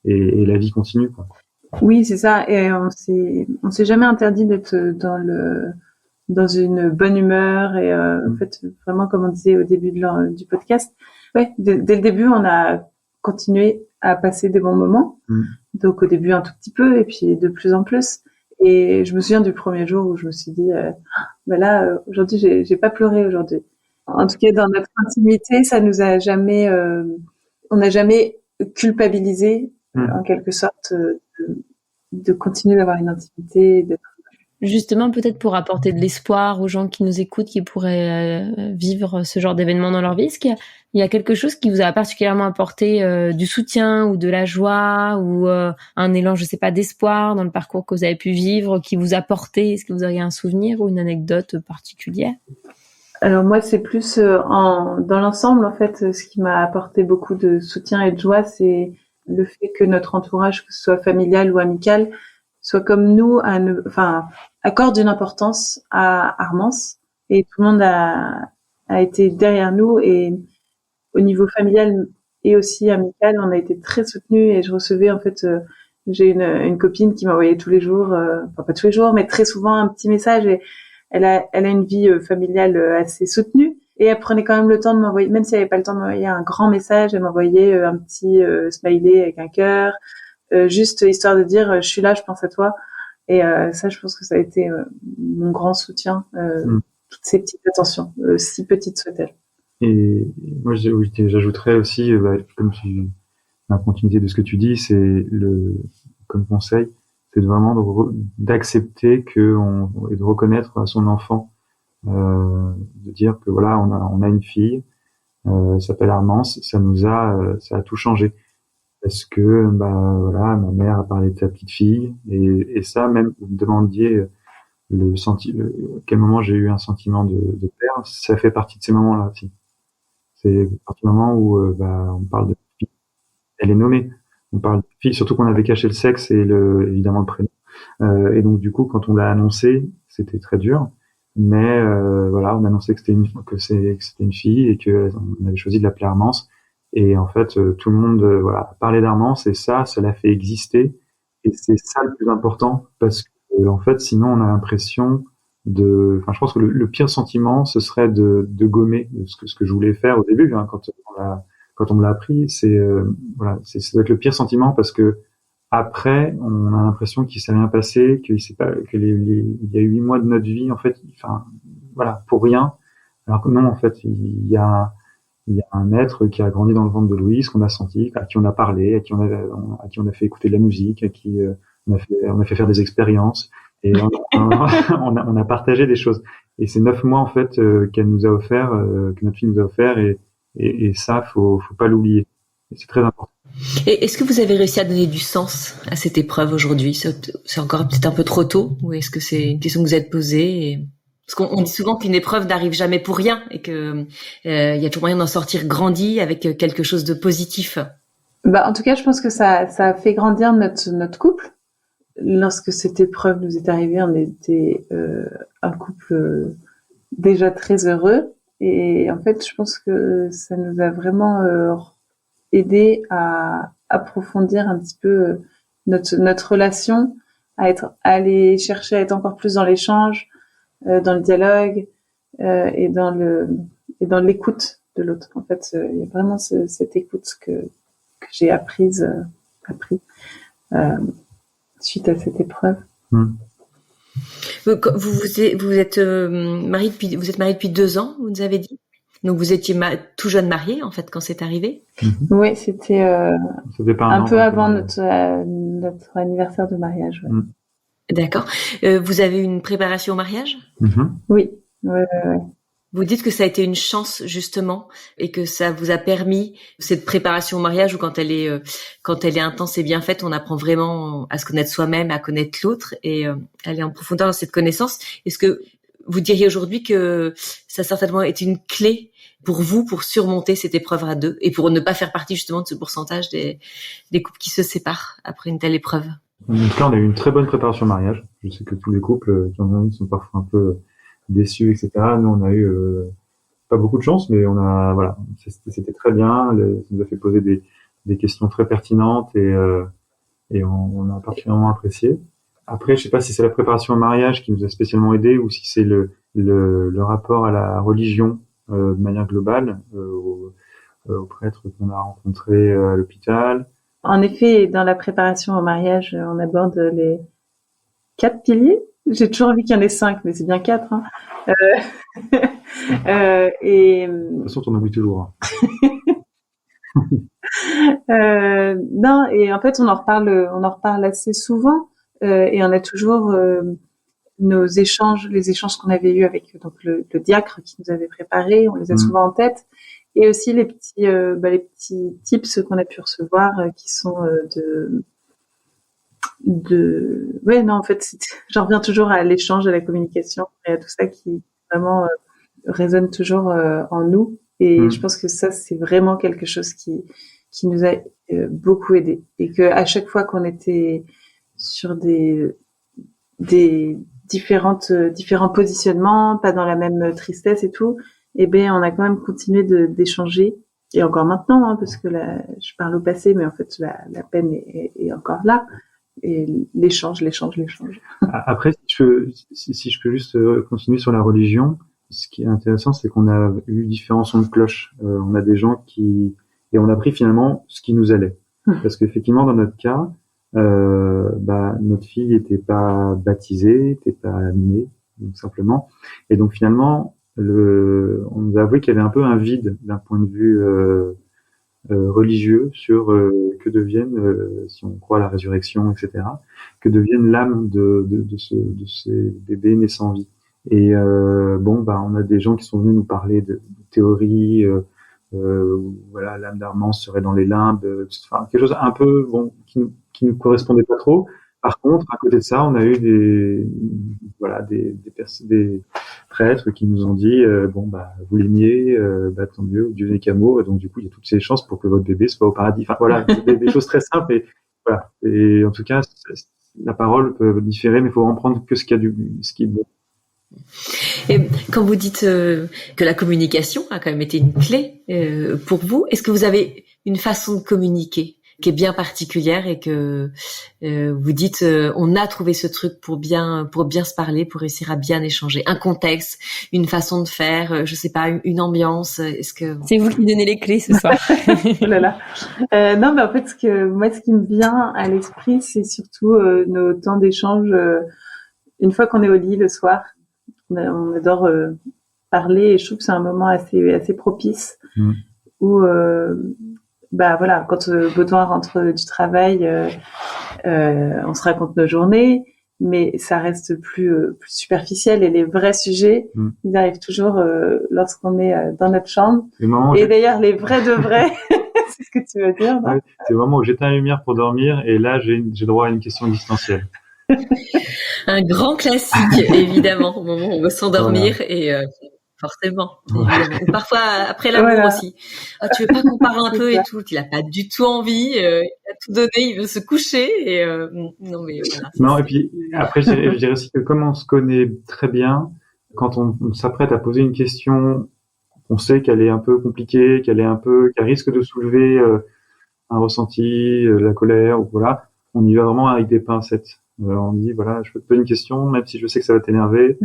et la vie continue, quoi. Oui, c'est ça. Et on s'est jamais interdit d'être dans une bonne humeur et en fait vraiment comme on disait au début du podcast, dès le début on a continué à passer des bons moments. Donc au début un tout petit peu et puis de plus en plus. Et je me souviens du premier jour où je me suis dit aujourd'hui j'ai pas pleuré aujourd'hui. En tout cas dans notre intimité, ça nous a jamais on n'a jamais culpabilisé en quelque sorte de continuer d'avoir une intimité, d'être. Justement, peut-être pour apporter de l'espoir aux gens qui nous écoutent, qui pourraient vivre ce genre d'événement dans leur vie, est-ce qu'il y a quelque chose qui vous a particulièrement apporté du soutien ou de la joie ou un élan, je sais pas, d'espoir dans le parcours que vous avez pu vivre, qui vous a porté? Est-ce que vous auriez un souvenir ou une anecdote particulière? Alors moi, c'est plus dans l'ensemble, en fait, ce qui m'a apporté beaucoup de soutien et de joie, c'est le fait que notre entourage, que ce soit familial ou amical, soit comme nous, accorde une importance à Armance, et tout le monde a été derrière nous, et au niveau familial et aussi amical, on a été très soutenus, et je recevais en fait, j'ai une copine qui m'envoyait tous les jours, enfin pas tous les jours, mais très souvent un petit message, et elle a une vie familiale assez soutenue, et elle prenait quand même le temps de m'envoyer, même si elle avait pas le temps de m'envoyer un grand message, elle m'envoyait un petit smiley avec un cœur, juste histoire de dire je suis là, je pense à toi. Et ça, je pense que ça a été mon grand soutien, toutes ces petites attentions, si petites soient-elles. Et moi, j'ajouterais aussi, comme tu, la continuité de ce que tu dis, c'est comme conseil, c'est vraiment d'accepter et de reconnaître à son enfant, de dire que voilà, on a une fille, s'appelle Armance, ça a tout changé. Parce que, voilà, ma mère a parlé de sa petite fille, et ça, même, vous me demandiez quel moment j'ai eu un sentiment de père, ça fait partie de ces moments-là aussi. C'est à partir du moment où, on parle de fille. Elle est nommée. On parle de fille, surtout qu'on avait caché le sexe et évidemment le prénom. Et donc, du coup, quand on l'a annoncé, c'était très dur. Mais, voilà, on annonçait que c'était une fille et qu'on avait choisi de l'appeler Armance. Et en fait, tout le monde parlait d'Armance, et ça l'a fait exister. Et c'est ça le plus important, parce que en fait, sinon on a l'impression je pense que le pire sentiment, ce serait de gommer ce que je voulais faire au début, hein, quand on me l'a appris. Ça doit être le pire sentiment, parce que après, on a l'impression qu'il s'est rien passé, qu'il y a eu 8 mois de notre vie, en fait, pour rien. Alors que non, en fait, il y a un être qui a grandi dans le ventre de Louise, qu'on a senti, à qui on a parlé, à qui on a fait écouter de la musique, à qui on a fait faire des expériences, et on a partagé des choses. Et c'est 9 mois, en fait, qu'elle nous a offert, que notre fille nous a offert, et ça, faut pas l'oublier. Et c'est très important. Et est-ce que vous avez réussi à donner du sens à cette épreuve aujourd'hui? C'est encore peut-être un peu trop tôt, ou est-ce que c'est une question que vous êtes posée? Parce qu'on dit souvent qu'une épreuve n'arrive jamais pour rien, et que y a toujours moyen d'en sortir grandi avec quelque chose de positif. En tout cas, je pense que ça a fait grandir notre couple. Lorsque cette épreuve nous est arrivée, on était un couple déjà très heureux, et en fait, je pense que ça nous a vraiment aidé à approfondir un petit peu notre relation, à aller chercher à être encore plus dans l'échange, dans le dialogue, et dans l'écoute de l'autre. En fait, il y a vraiment cette écoute que j'ai appris suite à cette épreuve. Vous êtes marié depuis 2 ans, vous nous avez dit. Donc vous étiez tout jeune marié, en fait, quand c'est arrivé. Oui, c'était un peu avant notre anniversaire de mariage. Ouais. D'accord. Vous avez eu une préparation au mariage? Oui. Vous dites que ça a été une chance, justement, et que ça vous a permis, cette préparation au mariage, où quand elle est intense et bien faite, on apprend vraiment à se connaître soi-même, à connaître l'autre, et aller en profondeur dans cette connaissance. Est-ce que vous diriez aujourd'hui que ça a certainement été une clé pour vous, pour surmonter cette épreuve à deux, et pour ne pas faire partie justement de ce pourcentage des couples qui se séparent après une telle épreuve? En tout cas, on a eu une très bonne préparation au mariage. Je sais que tous les couples qui en ont eu sont parfois un peu déçus, etc. Nous, on a eu pas beaucoup de chance, mais c'était très bien. Ça nous a fait poser des questions très pertinentes, et on a particulièrement apprécié. Après, je sais pas si c'est la préparation au mariage qui nous a spécialement aidé ou si c'est le rapport à la religion de manière globale, aux prêtres qu'on a rencontrés à l'hôpital. En effet, dans la préparation au mariage, on aborde les 4 piliers. J'ai toujours envie qu'il y en ait 5, mais c'est bien 4. Hein. Et De toute façon, t'en oublies toujours. non, et en fait, on en reparle assez souvent, et on a toujours les échanges qu'on avait eus avec donc le diacre qui nous avait préparé, on les a souvent en tête, et aussi les petits tips qu'on a pu recevoir qui sont ouais, non, en fait, j'en reviens toujours à l'échange, à la communication et à tout ça qui vraiment résonne toujours en nous. Et je pense que ça, c'est vraiment quelque chose qui nous a beaucoup aidé. Et que à chaque fois qu'on était sur des différents positionnements, pas dans la même tristesse et tout, eh ben, on a quand même continué d'échanger. Et encore maintenant, hein, parce que là, je parle au passé, mais en fait, la peine est encore là. Et l'échange. Après, si je peux juste continuer sur la religion, ce qui est intéressant, c'est qu'on a eu différents sons de cloche. On a des gens et on a pris finalement ce qui nous allait. Parce qu'effectivement, dans notre cas, notre fille était pas baptisée, était pas née, donc simplement. Et donc finalement, on nous a avoué qu'il y avait un peu un vide d'un point de vue religieux sur que deviennent, si on croit à la résurrection, etc., que devienne l'âme de ces bébés nés sans vie. Et on a des gens qui sont venus nous parler de théories, voilà, l'âme d'Armand serait dans les limbes, enfin quelque chose un peu qui nous correspondait pas trop. Par contre, à côté de ça, on a eu des prêtres qui nous ont dit vous l'aimiez, tant mieux, Dieu n'est qu'amour, et donc du coup il y a toutes ces chances pour que votre bébé soit au paradis. Enfin voilà, des choses très simples, et voilà. Et en tout cas, la parole peut différer, mais il faut en prendre que ce qui est bon. Et quand vous dites que la communication a quand même été une clé pour vous, est-ce que vous avez une façon de communiquer qui est bien particulière et que vous dites on a trouvé ce truc pour bien se parler, pour réussir à bien échanger, un contexte, une façon de faire, je sais pas, une ambiance. Est-ce que c'est vous qui donnez les clés ce soir? Oh là là. Non, mais en fait, ce qui me vient à l'esprit, c'est surtout nos temps d'échange une fois qu'on est au lit le soir. On adore parler, et je trouve que c'est un moment assez propice où voilà, quand Baudouin rentre du travail, on se raconte nos journées, mais ça reste plus superficiel, et les vrais sujets, ils arrivent toujours lorsqu'on est dans notre chambre. Et d'ailleurs, les vrais de vrais, c'est ce que tu veux dire, non? Ouais, c'est le moment où j'éteins la lumière pour dormir, et là, j'ai droit à une question existentielle. Un grand classique, évidemment, au moment où on veut s'endormir, voilà. Et forcément, évidemment. Ou parfois après l'amour aussi. Ah, tu veux pas qu'on parle un peu et tout? Il a pas du tout envie, il a tout donné, il veut se coucher, et non mais voilà. Non, et puis après je dirais aussi que comme on se connaît très bien, quand on s'apprête à poser une question, on sait qu'elle est un peu compliquée, qu'elle risque de soulever un ressenti, la colère, ou voilà, on y va vraiment avec des pincettes. On dit voilà, je peux te poser une question, même si je sais que ça va t'énerver.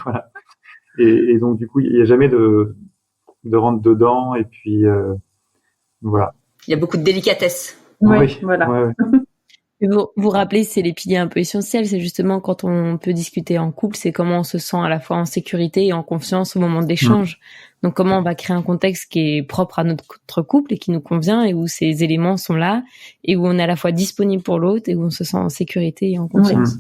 Voilà. Et donc du coup, il n'y a jamais de rentre dedans, et puis voilà. Il y a beaucoup de délicatesse. Oui, voilà. Ouais. Vous rappelez, c'est les piliers un peu essentiels. C'est justement quand on peut discuter en couple, c'est comment on se sent à la fois en sécurité et en confiance au moment de l'échange. Donc comment on va créer un contexte qui est propre à notre couple et qui nous convient, et où ces éléments sont là, et où on est à la fois disponible pour l'autre et où on se sent en sécurité et en confiance.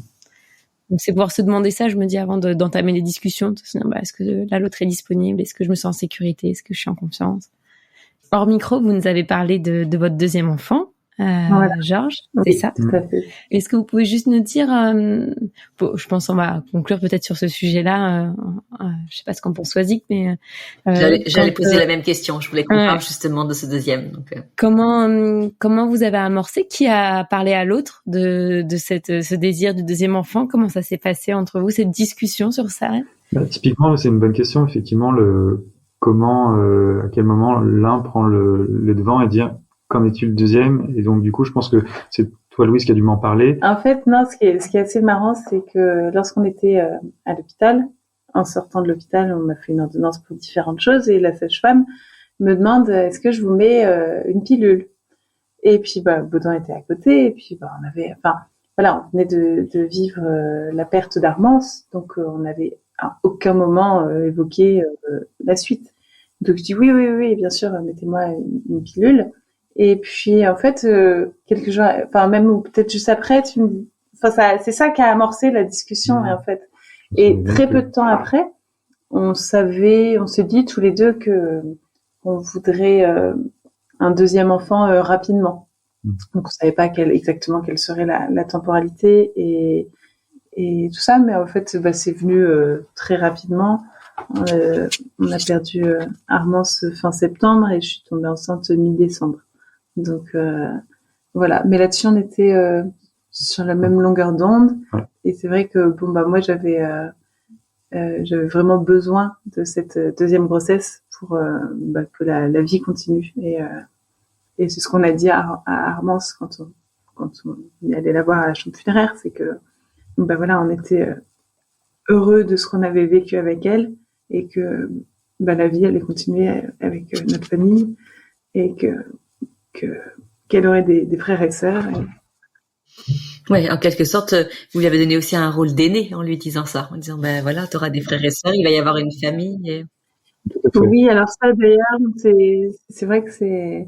Donc c'est pouvoir se demander ça, je me dis, avant d'entamer les discussions, de se dire, est-ce que là l'autre est disponible, est-ce que je me sens en sécurité, est-ce que je suis en confiance. Hors micro, vous nous avez parlé de votre deuxième enfant. Voilà. Georges, c'est ça? Tout à fait. Est-ce que vous pouvez juste nous dire, je pense qu'on va conclure peut-être sur ce sujet-là, je sais pas ce qu'en pense Oisic, mais j'allais poser la même question, je voulais qu'on parle justement de ce deuxième. Donc, comment vous avez amorcé, qui a parlé à l'autre de ce désir du deuxième enfant? Comment ça s'est passé entre vous, cette discussion sur ça? Typiquement, c'est une bonne question, effectivement, à quel moment l'un prend les devants et dire qu'en est-il le deuxième? Et donc du coup, je pense que c'est toi, Louise, qui a dû m'en parler. En fait, non, ce qui est assez marrant, c'est que lorsqu'on était à l'hôpital, en sortant de l'hôpital, on m'a fait une ordonnance pour différentes choses et la sage-femme me demande est-ce que je vous mets une pilule. Et puis Baudouin était à côté et puis on avait, enfin voilà, on venait de vivre la perte d'Armance, donc on n'avait à aucun moment évoqué la suite. Donc je dis oui, bien sûr, mettez-moi une pilule. Et puis en fait quelques jours, enfin même ou peut-être juste après, tu me dis, enfin ça, c'est ça qui a amorcé la discussion et en fait. Et très peu de temps après, on s'est dit tous les deux que on voudrait un deuxième enfant rapidement. Donc on savait pas exactement quelle serait la temporalité et tout ça, mais en fait c'est venu très rapidement. On a perdu Armance fin septembre et je suis tombée enceinte mi-décembre. Donc voilà, mais là-dessus on était sur la même longueur d'onde et c'est vrai que moi j'avais vraiment besoin de cette deuxième grossesse pour que la vie continue et c'est ce qu'on a dit à Armance quand on est allé la voir à la chambre funéraire, c'est que voilà, on était heureux de ce qu'on avait vécu avec elle et que la vie allait continuer avec notre famille et qu'elle aurait des frères et sœurs. Ouais, en quelque sorte, vous lui avez donné aussi un rôle d'aîné en lui disant ça, en disant voilà, tu auras des frères et sœurs, il va y avoir une famille. Et... Oui, alors ça d'ailleurs, c'est vrai que c'est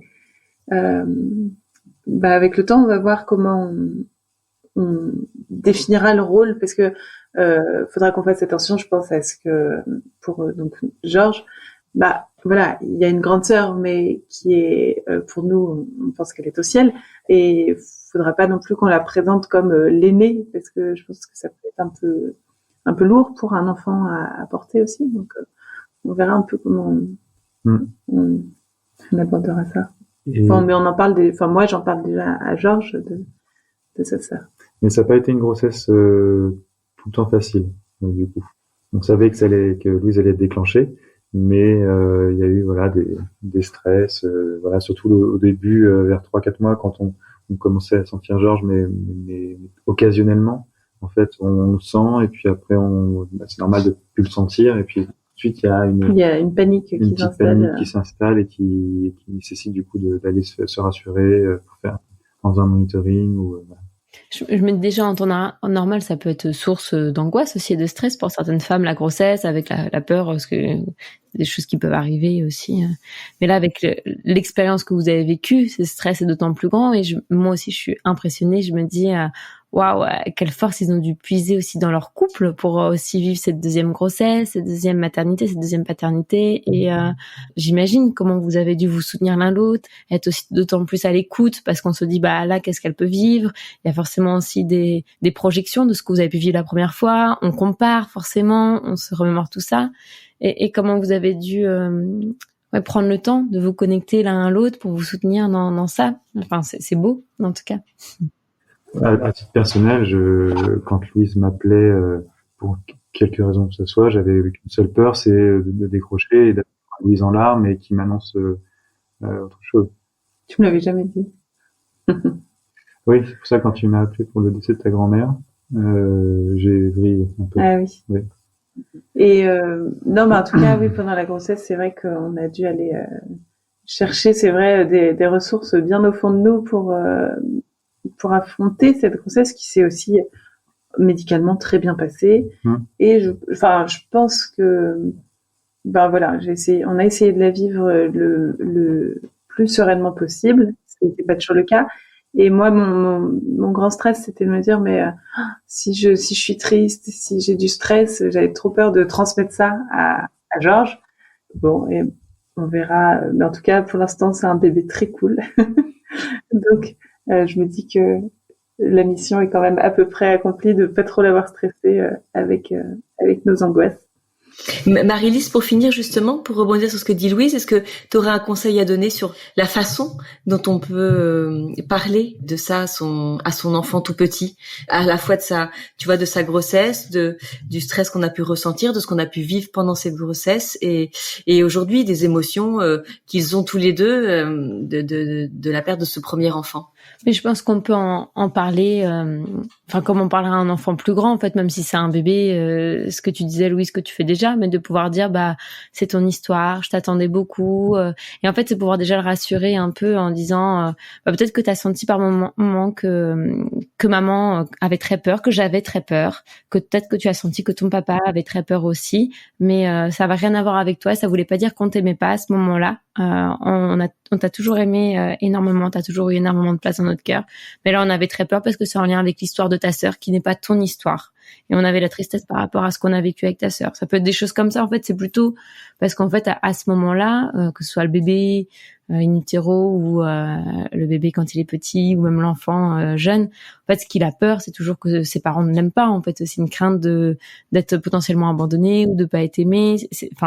avec le temps, on va voir comment on définira le rôle parce que faudra qu'on fasse attention, je pense, à ce que pour donc Georges, voilà, il y a une grande sœur, mais qui est pour nous, on pense qu'elle est au ciel, et faudra pas non plus qu'on la présente comme l'aînée, parce que je pense que ça peut être un peu lourd pour un enfant à porter aussi. Donc on verra un peu comment on abordera ça. Mais on en parle moi j'en parle déjà à Georges de sa sœur. Mais ça n'a pas été une grossesse tout le temps facile, du coup. On savait que Louise allait être déclenchée, mais il y a eu des stress, surtout au début, vers 3-4 mois, quand on commençait à sentir Georges, mais occasionnellement, en fait, on le sent, et puis après, c'est normal de plus le sentir, et puis ensuite, il y a une panique qui s'installe et qui nécessite du coup d'aller se rassurer, pour faire dans un monitoring ou Je me dis déjà en temps normal, ça peut être source d'angoisse aussi et de stress pour certaines femmes, la grossesse, avec la peur, parce que des choses qui peuvent arriver aussi. Mais là, avec l'expérience que vous avez vécue, ce stress est d'autant plus grand. Et moi aussi, je suis impressionnée. Je me dis, waouh, quelle force ils ont dû puiser aussi dans leur couple pour aussi vivre cette deuxième grossesse, cette deuxième maternité, cette deuxième paternité. Et j'imagine comment vous avez dû vous soutenir l'un l'autre, être aussi d'autant plus à l'écoute, parce qu'on se dit, là, qu'est-ce qu'elle peut vivre? Il y a forcément aussi des projections de ce que vous avez pu vivre la première fois. On compare forcément, on se remémore tout ça. Et comment vous avez dû prendre le temps de vous connecter l'un à l'autre pour vous soutenir dans ça. Enfin, c'est beau, en tout cas. À titre personnel, quand Louise m'appelait pour quelque raison que ce soit, j'avais qu'une seule peur, c'est de décrocher et d'avoir Louise en larmes et qui m'annonce autre chose. Tu me l'avais jamais dit. Oui, c'est pour ça quand tu m'as appelé pour le décès de ta grand-mère, j'ai vrillé un peu. Ah oui. Oui. Et non, en tout cas, oui, pendant la grossesse, c'est vrai qu'on a dû aller chercher, c'est vrai, des ressources bien au fond de nous pour affronter cette grossesse qui s'est aussi médicalement très bien passée. Et je pense que voilà, on a essayé de la vivre le plus sereinement possible. C'était pas toujours le cas. Et moi, mon grand stress, c'était de me dire, mais si je suis triste, si j'ai du stress, j'avais trop peur de transmettre ça à Georges. Bon, et on verra. Mais en tout cas, pour l'instant, c'est un bébé très cool. Donc, je me dis que la mission est quand même à peu près accomplie, de pas trop l'avoir stressé avec nos angoisses. Marie-Lise, pour finir justement, pour rebondir sur ce que dit Louise, est-ce que tu aurais un conseil à donner sur la façon dont on peut parler de ça à son enfant tout petit, à la fois de sa grossesse, du stress qu'on a pu ressentir, de ce qu'on a pu vivre pendant cette grossesse et aujourd'hui des émotions qu'ils ont tous les deux de la perte de ce premier enfant? Mais je pense qu'on peut en parler, comme on parlera à un enfant plus grand, en fait, même si c'est un bébé, ce que tu disais, Louise, que tu fais déjà, mais de pouvoir dire, c'est ton histoire, je t'attendais beaucoup. Et en fait, c'est pouvoir déjà le rassurer un peu en disant, peut-être que tu as senti par moment que maman avait très peur, que j'avais très peur, que peut-être que tu as senti que ton papa avait très peur aussi, mais ça va rien avoir avec toi, ça voulait pas dire qu'on t'aimait pas à ce moment-là. On t'a toujours aimé énormément, t'as toujours eu énormément de place dans notre cœur. Mais là, on avait très peur parce que c'est en lien avec l'histoire de ta sœur qui n'est pas ton histoire. Et on avait la tristesse par rapport à ce qu'on a vécu avec ta sœur. Ça peut être des choses comme ça. En fait, c'est plutôt parce qu'en fait, à ce moment-là, que ce soit le bébé in utero ou le bébé quand il est petit ou même l'enfant jeune, en fait, ce qu'il a peur, c'est toujours que ses parents ne l'aiment pas. En fait, c'est une crainte d'être potentiellement abandonné ou de pas être aimé. De toute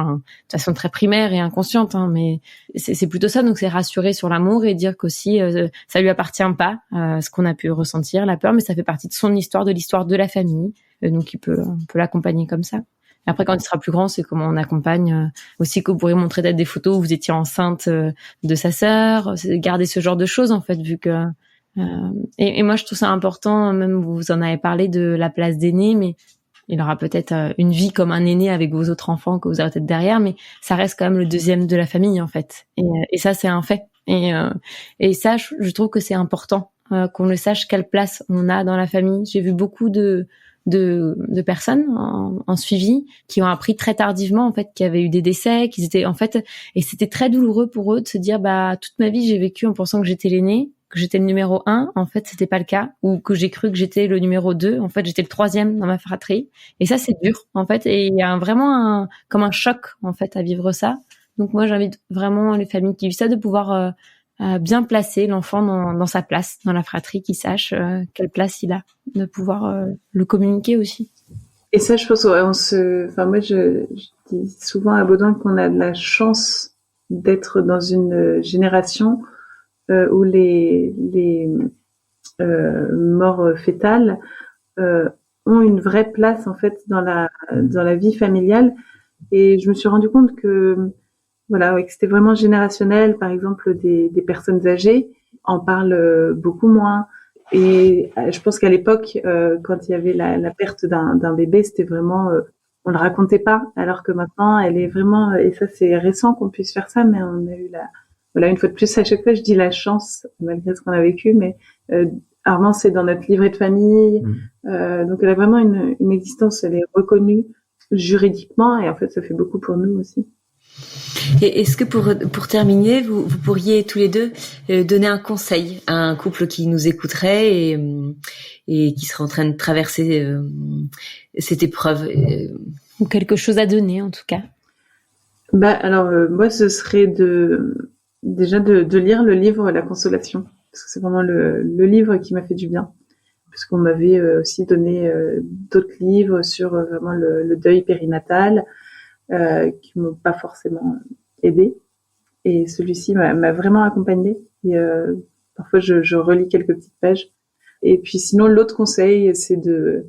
façon très primaire et inconsciente, hein, mais c'est plutôt ça. Donc, c'est rassurer sur l'amour et dire qu'aussi ça lui appartient pas, ce qu'on a pu ressentir, la peur, mais ça fait partie de son histoire, de l'histoire de la famille. Donc, on peut l'accompagner comme ça. Après, quand il sera plus grand, c'est comment on accompagne aussi, que vous pourrez montrer peut-être des photos où vous étiez enceinte de sa sœur, garder ce genre de choses, en fait, vu que... et moi, je trouve ça important, même vous en avez parlé de la place d'aîné, mais il aura peut-être une vie comme un aîné avec vos autres enfants que vous aurez peut-être derrière, mais ça reste quand même le deuxième de la famille, en fait. Et ça, c'est un fait. Et ça, je trouve que c'est important qu'on le sache, quelle place on a dans la famille. J'ai vu beaucoup de personnes en suivi qui ont appris très tardivement, en fait, qu'il y avait eu des décès, qu'ils étaient, en fait, et c'était très douloureux pour eux de se dire, toute ma vie, j'ai vécu en pensant que j'étais l'aîné, que j'étais le numéro 1, en fait, c'était pas le cas, ou que j'ai cru que j'étais le numéro 2, en fait, j'étais le 3e dans ma fratrie. Et ça, c'est dur, en fait, et il y a vraiment comme un choc, en fait, à vivre ça. Donc moi, j'invite vraiment les familles qui vivent ça de pouvoir bien placer l'enfant dans sa place, dans la fratrie, qu'il sache quelle place il a, de pouvoir le communiquer aussi. Et ça, je pense, moi, je dis souvent à Baudouin qu'on a de la chance d'être dans une génération où les morts fétales ont une vraie place, en fait, dans la vie familiale. Et je me suis rendu compte que que c'était vraiment générationnel. Par exemple, des personnes âgées en parlent beaucoup moins. Et je pense qu'à l'époque, quand il y avait la perte d'un bébé, c'était vraiment, on le racontait pas. Alors que maintenant, elle est vraiment, et ça c'est récent qu'on puisse faire ça, mais on a eu une fois de plus, à chaque fois je dis la chance, malgré ce qu'on a vécu, mais Armand c'est dans notre livret de famille, donc elle a vraiment une existence, elle est reconnue juridiquement, et en fait ça fait beaucoup pour nous aussi. Et est-ce que pour terminer, vous pourriez tous les deux donner un conseil à un couple qui nous écouterait et qui serait en train de traverser cette épreuve ou quelque chose à donner, en tout cas? Moi, ce serait déjà de lire le livre La Consolation, parce que c'est vraiment le livre qui m'a fait du bien, puisqu'on m'avait aussi donné d'autres livres sur vraiment le deuil périnatal, qui m'ont pas forcément aidé, et celui-ci m'a vraiment accompagnée, et parfois je relis quelques petites pages. Et puis sinon, l'autre conseil, c'est de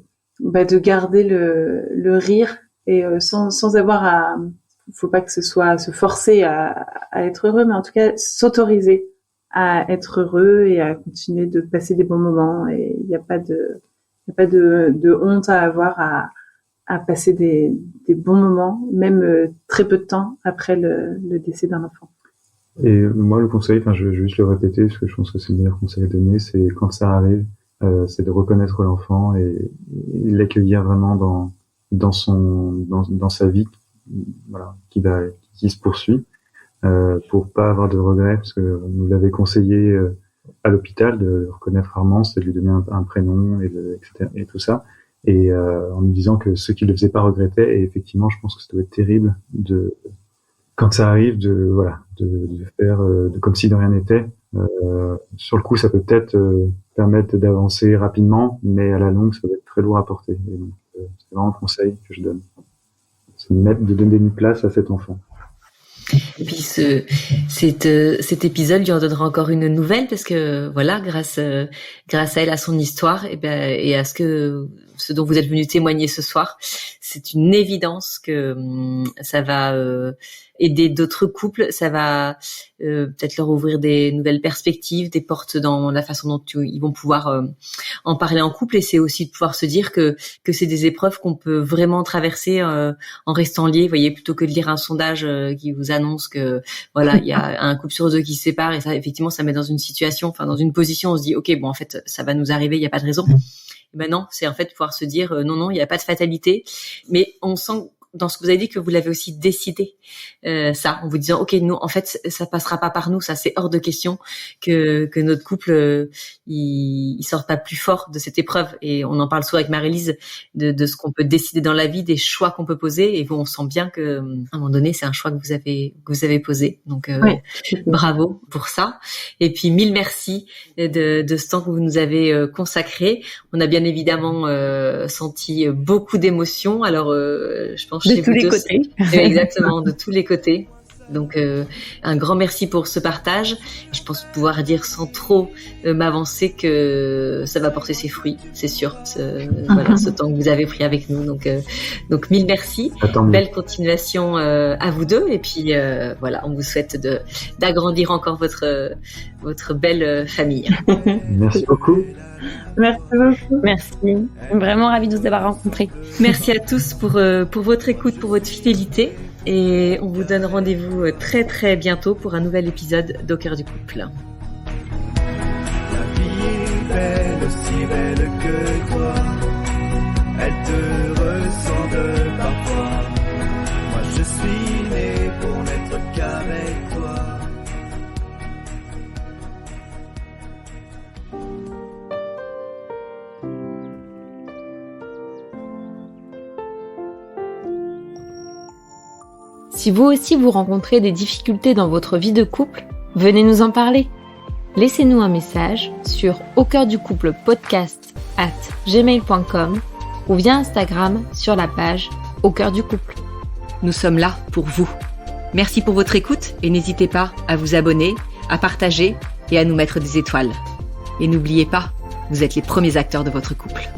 garder le rire, et sans avoir faut pas que ce soit se forcer à être heureux, mais en tout cas s'autoriser à être heureux et à continuer de passer des bons moments. Et il n'y a pas de honte à avoir à passer des bons moments, même très peu de temps après le décès d'un enfant. Et moi, le conseil, je vais juste le répéter parce que je pense que c'est le meilleur conseil à donner, c'est quand ça arrive, c'est de reconnaître l'enfant et l'accueillir vraiment dans sa vie, qui se poursuit, pour pas avoir de regrets, parce que on nous l'avait conseillé à l'hôpital de reconnaître Armand, c'est de lui donner un prénom etc. et tout ça. Et en me disant que ceux qui le faisaient pas regrettaient, et effectivement je pense que ça doit être terrible quand ça arrive de faire comme si de rien n'était. Sur le coup ça peut peut-être permettre d'avancer rapidement, mais à la longue ça va être très lourd à porter. Et donc c'est vraiment un conseil que je donne, c'est de donner une place à cet enfant. Et puis cet épisode lui en donnera encore une nouvelle, parce que grâce à elle, à son histoire, et à ce dont vous êtes venu témoigner ce soir, c'est une évidence que ça va aider d'autres couples, ça va peut-être leur ouvrir des nouvelles perspectives, des portes dans la façon dont ils vont pouvoir en parler en couple. Et c'est aussi de pouvoir se dire que c'est des épreuves qu'on peut vraiment traverser en restant liés. Vous voyez, plutôt que de lire un sondage qui vous annonce que voilà, il y a un couple sur deux qui se sépare, et ça, effectivement, ça met dans une situation, enfin dans une position, on se dit ok, bon, en fait, ça va nous arriver, il y a pas de raison. Et ben non, c'est en fait pouvoir se dire non, il y a pas de fatalité, mais on sent dans ce que vous avez dit que vous l'avez aussi décidé, ça, en vous disant ok, nous en fait ça passera pas par nous, ça c'est hors de question que notre couple il sorte pas plus fort de cette épreuve. Et on en parle souvent avec Marie-Lise de ce qu'on peut décider dans la vie, des choix qu'on peut poser, et on sent bien que à un moment donné c'est un choix que vous avez posé. Donc bravo pour ça. Et puis 1000 merci de ce temps que vous nous avez consacré. On a bien évidemment senti beaucoup d'émotions. Alors je pense de tous les côtés. Exactement, de tous les côtés. Donc un grand merci pour ce partage. Je pense pouvoir dire sans trop m'avancer que ça va porter ses fruits, c'est sûr. Voilà, ce temps que vous avez pris avec nous. Donc 1000 merci. Belle continuation à vous deux. Et puis voilà, on vous souhaite d'agrandir encore votre belle famille. Merci beaucoup. Merci beaucoup. Merci. Vraiment ravie de vous avoir rencontrés. Merci à tous pour votre écoute, pour votre fidélité. Et on vous donne rendez-vous très très bientôt pour un nouvel épisode d'Au cœur du couple. La vie est belle, aussi belle que toi. Elle te ressemble parfois. Moi je suis né pour n'être qu'avec toi. Si vous aussi vous rencontrez des difficultés dans votre vie de couple, venez nous en parler. Laissez-nous un message sur aucoeurducouplepodcast@gmail.com ou via Instagram sur la page Au cœur du couple. Nous sommes là pour vous. Merci pour votre écoute et n'hésitez pas à vous abonner, à partager et à nous mettre des étoiles. Et n'oubliez pas, vous êtes les premiers acteurs de votre couple.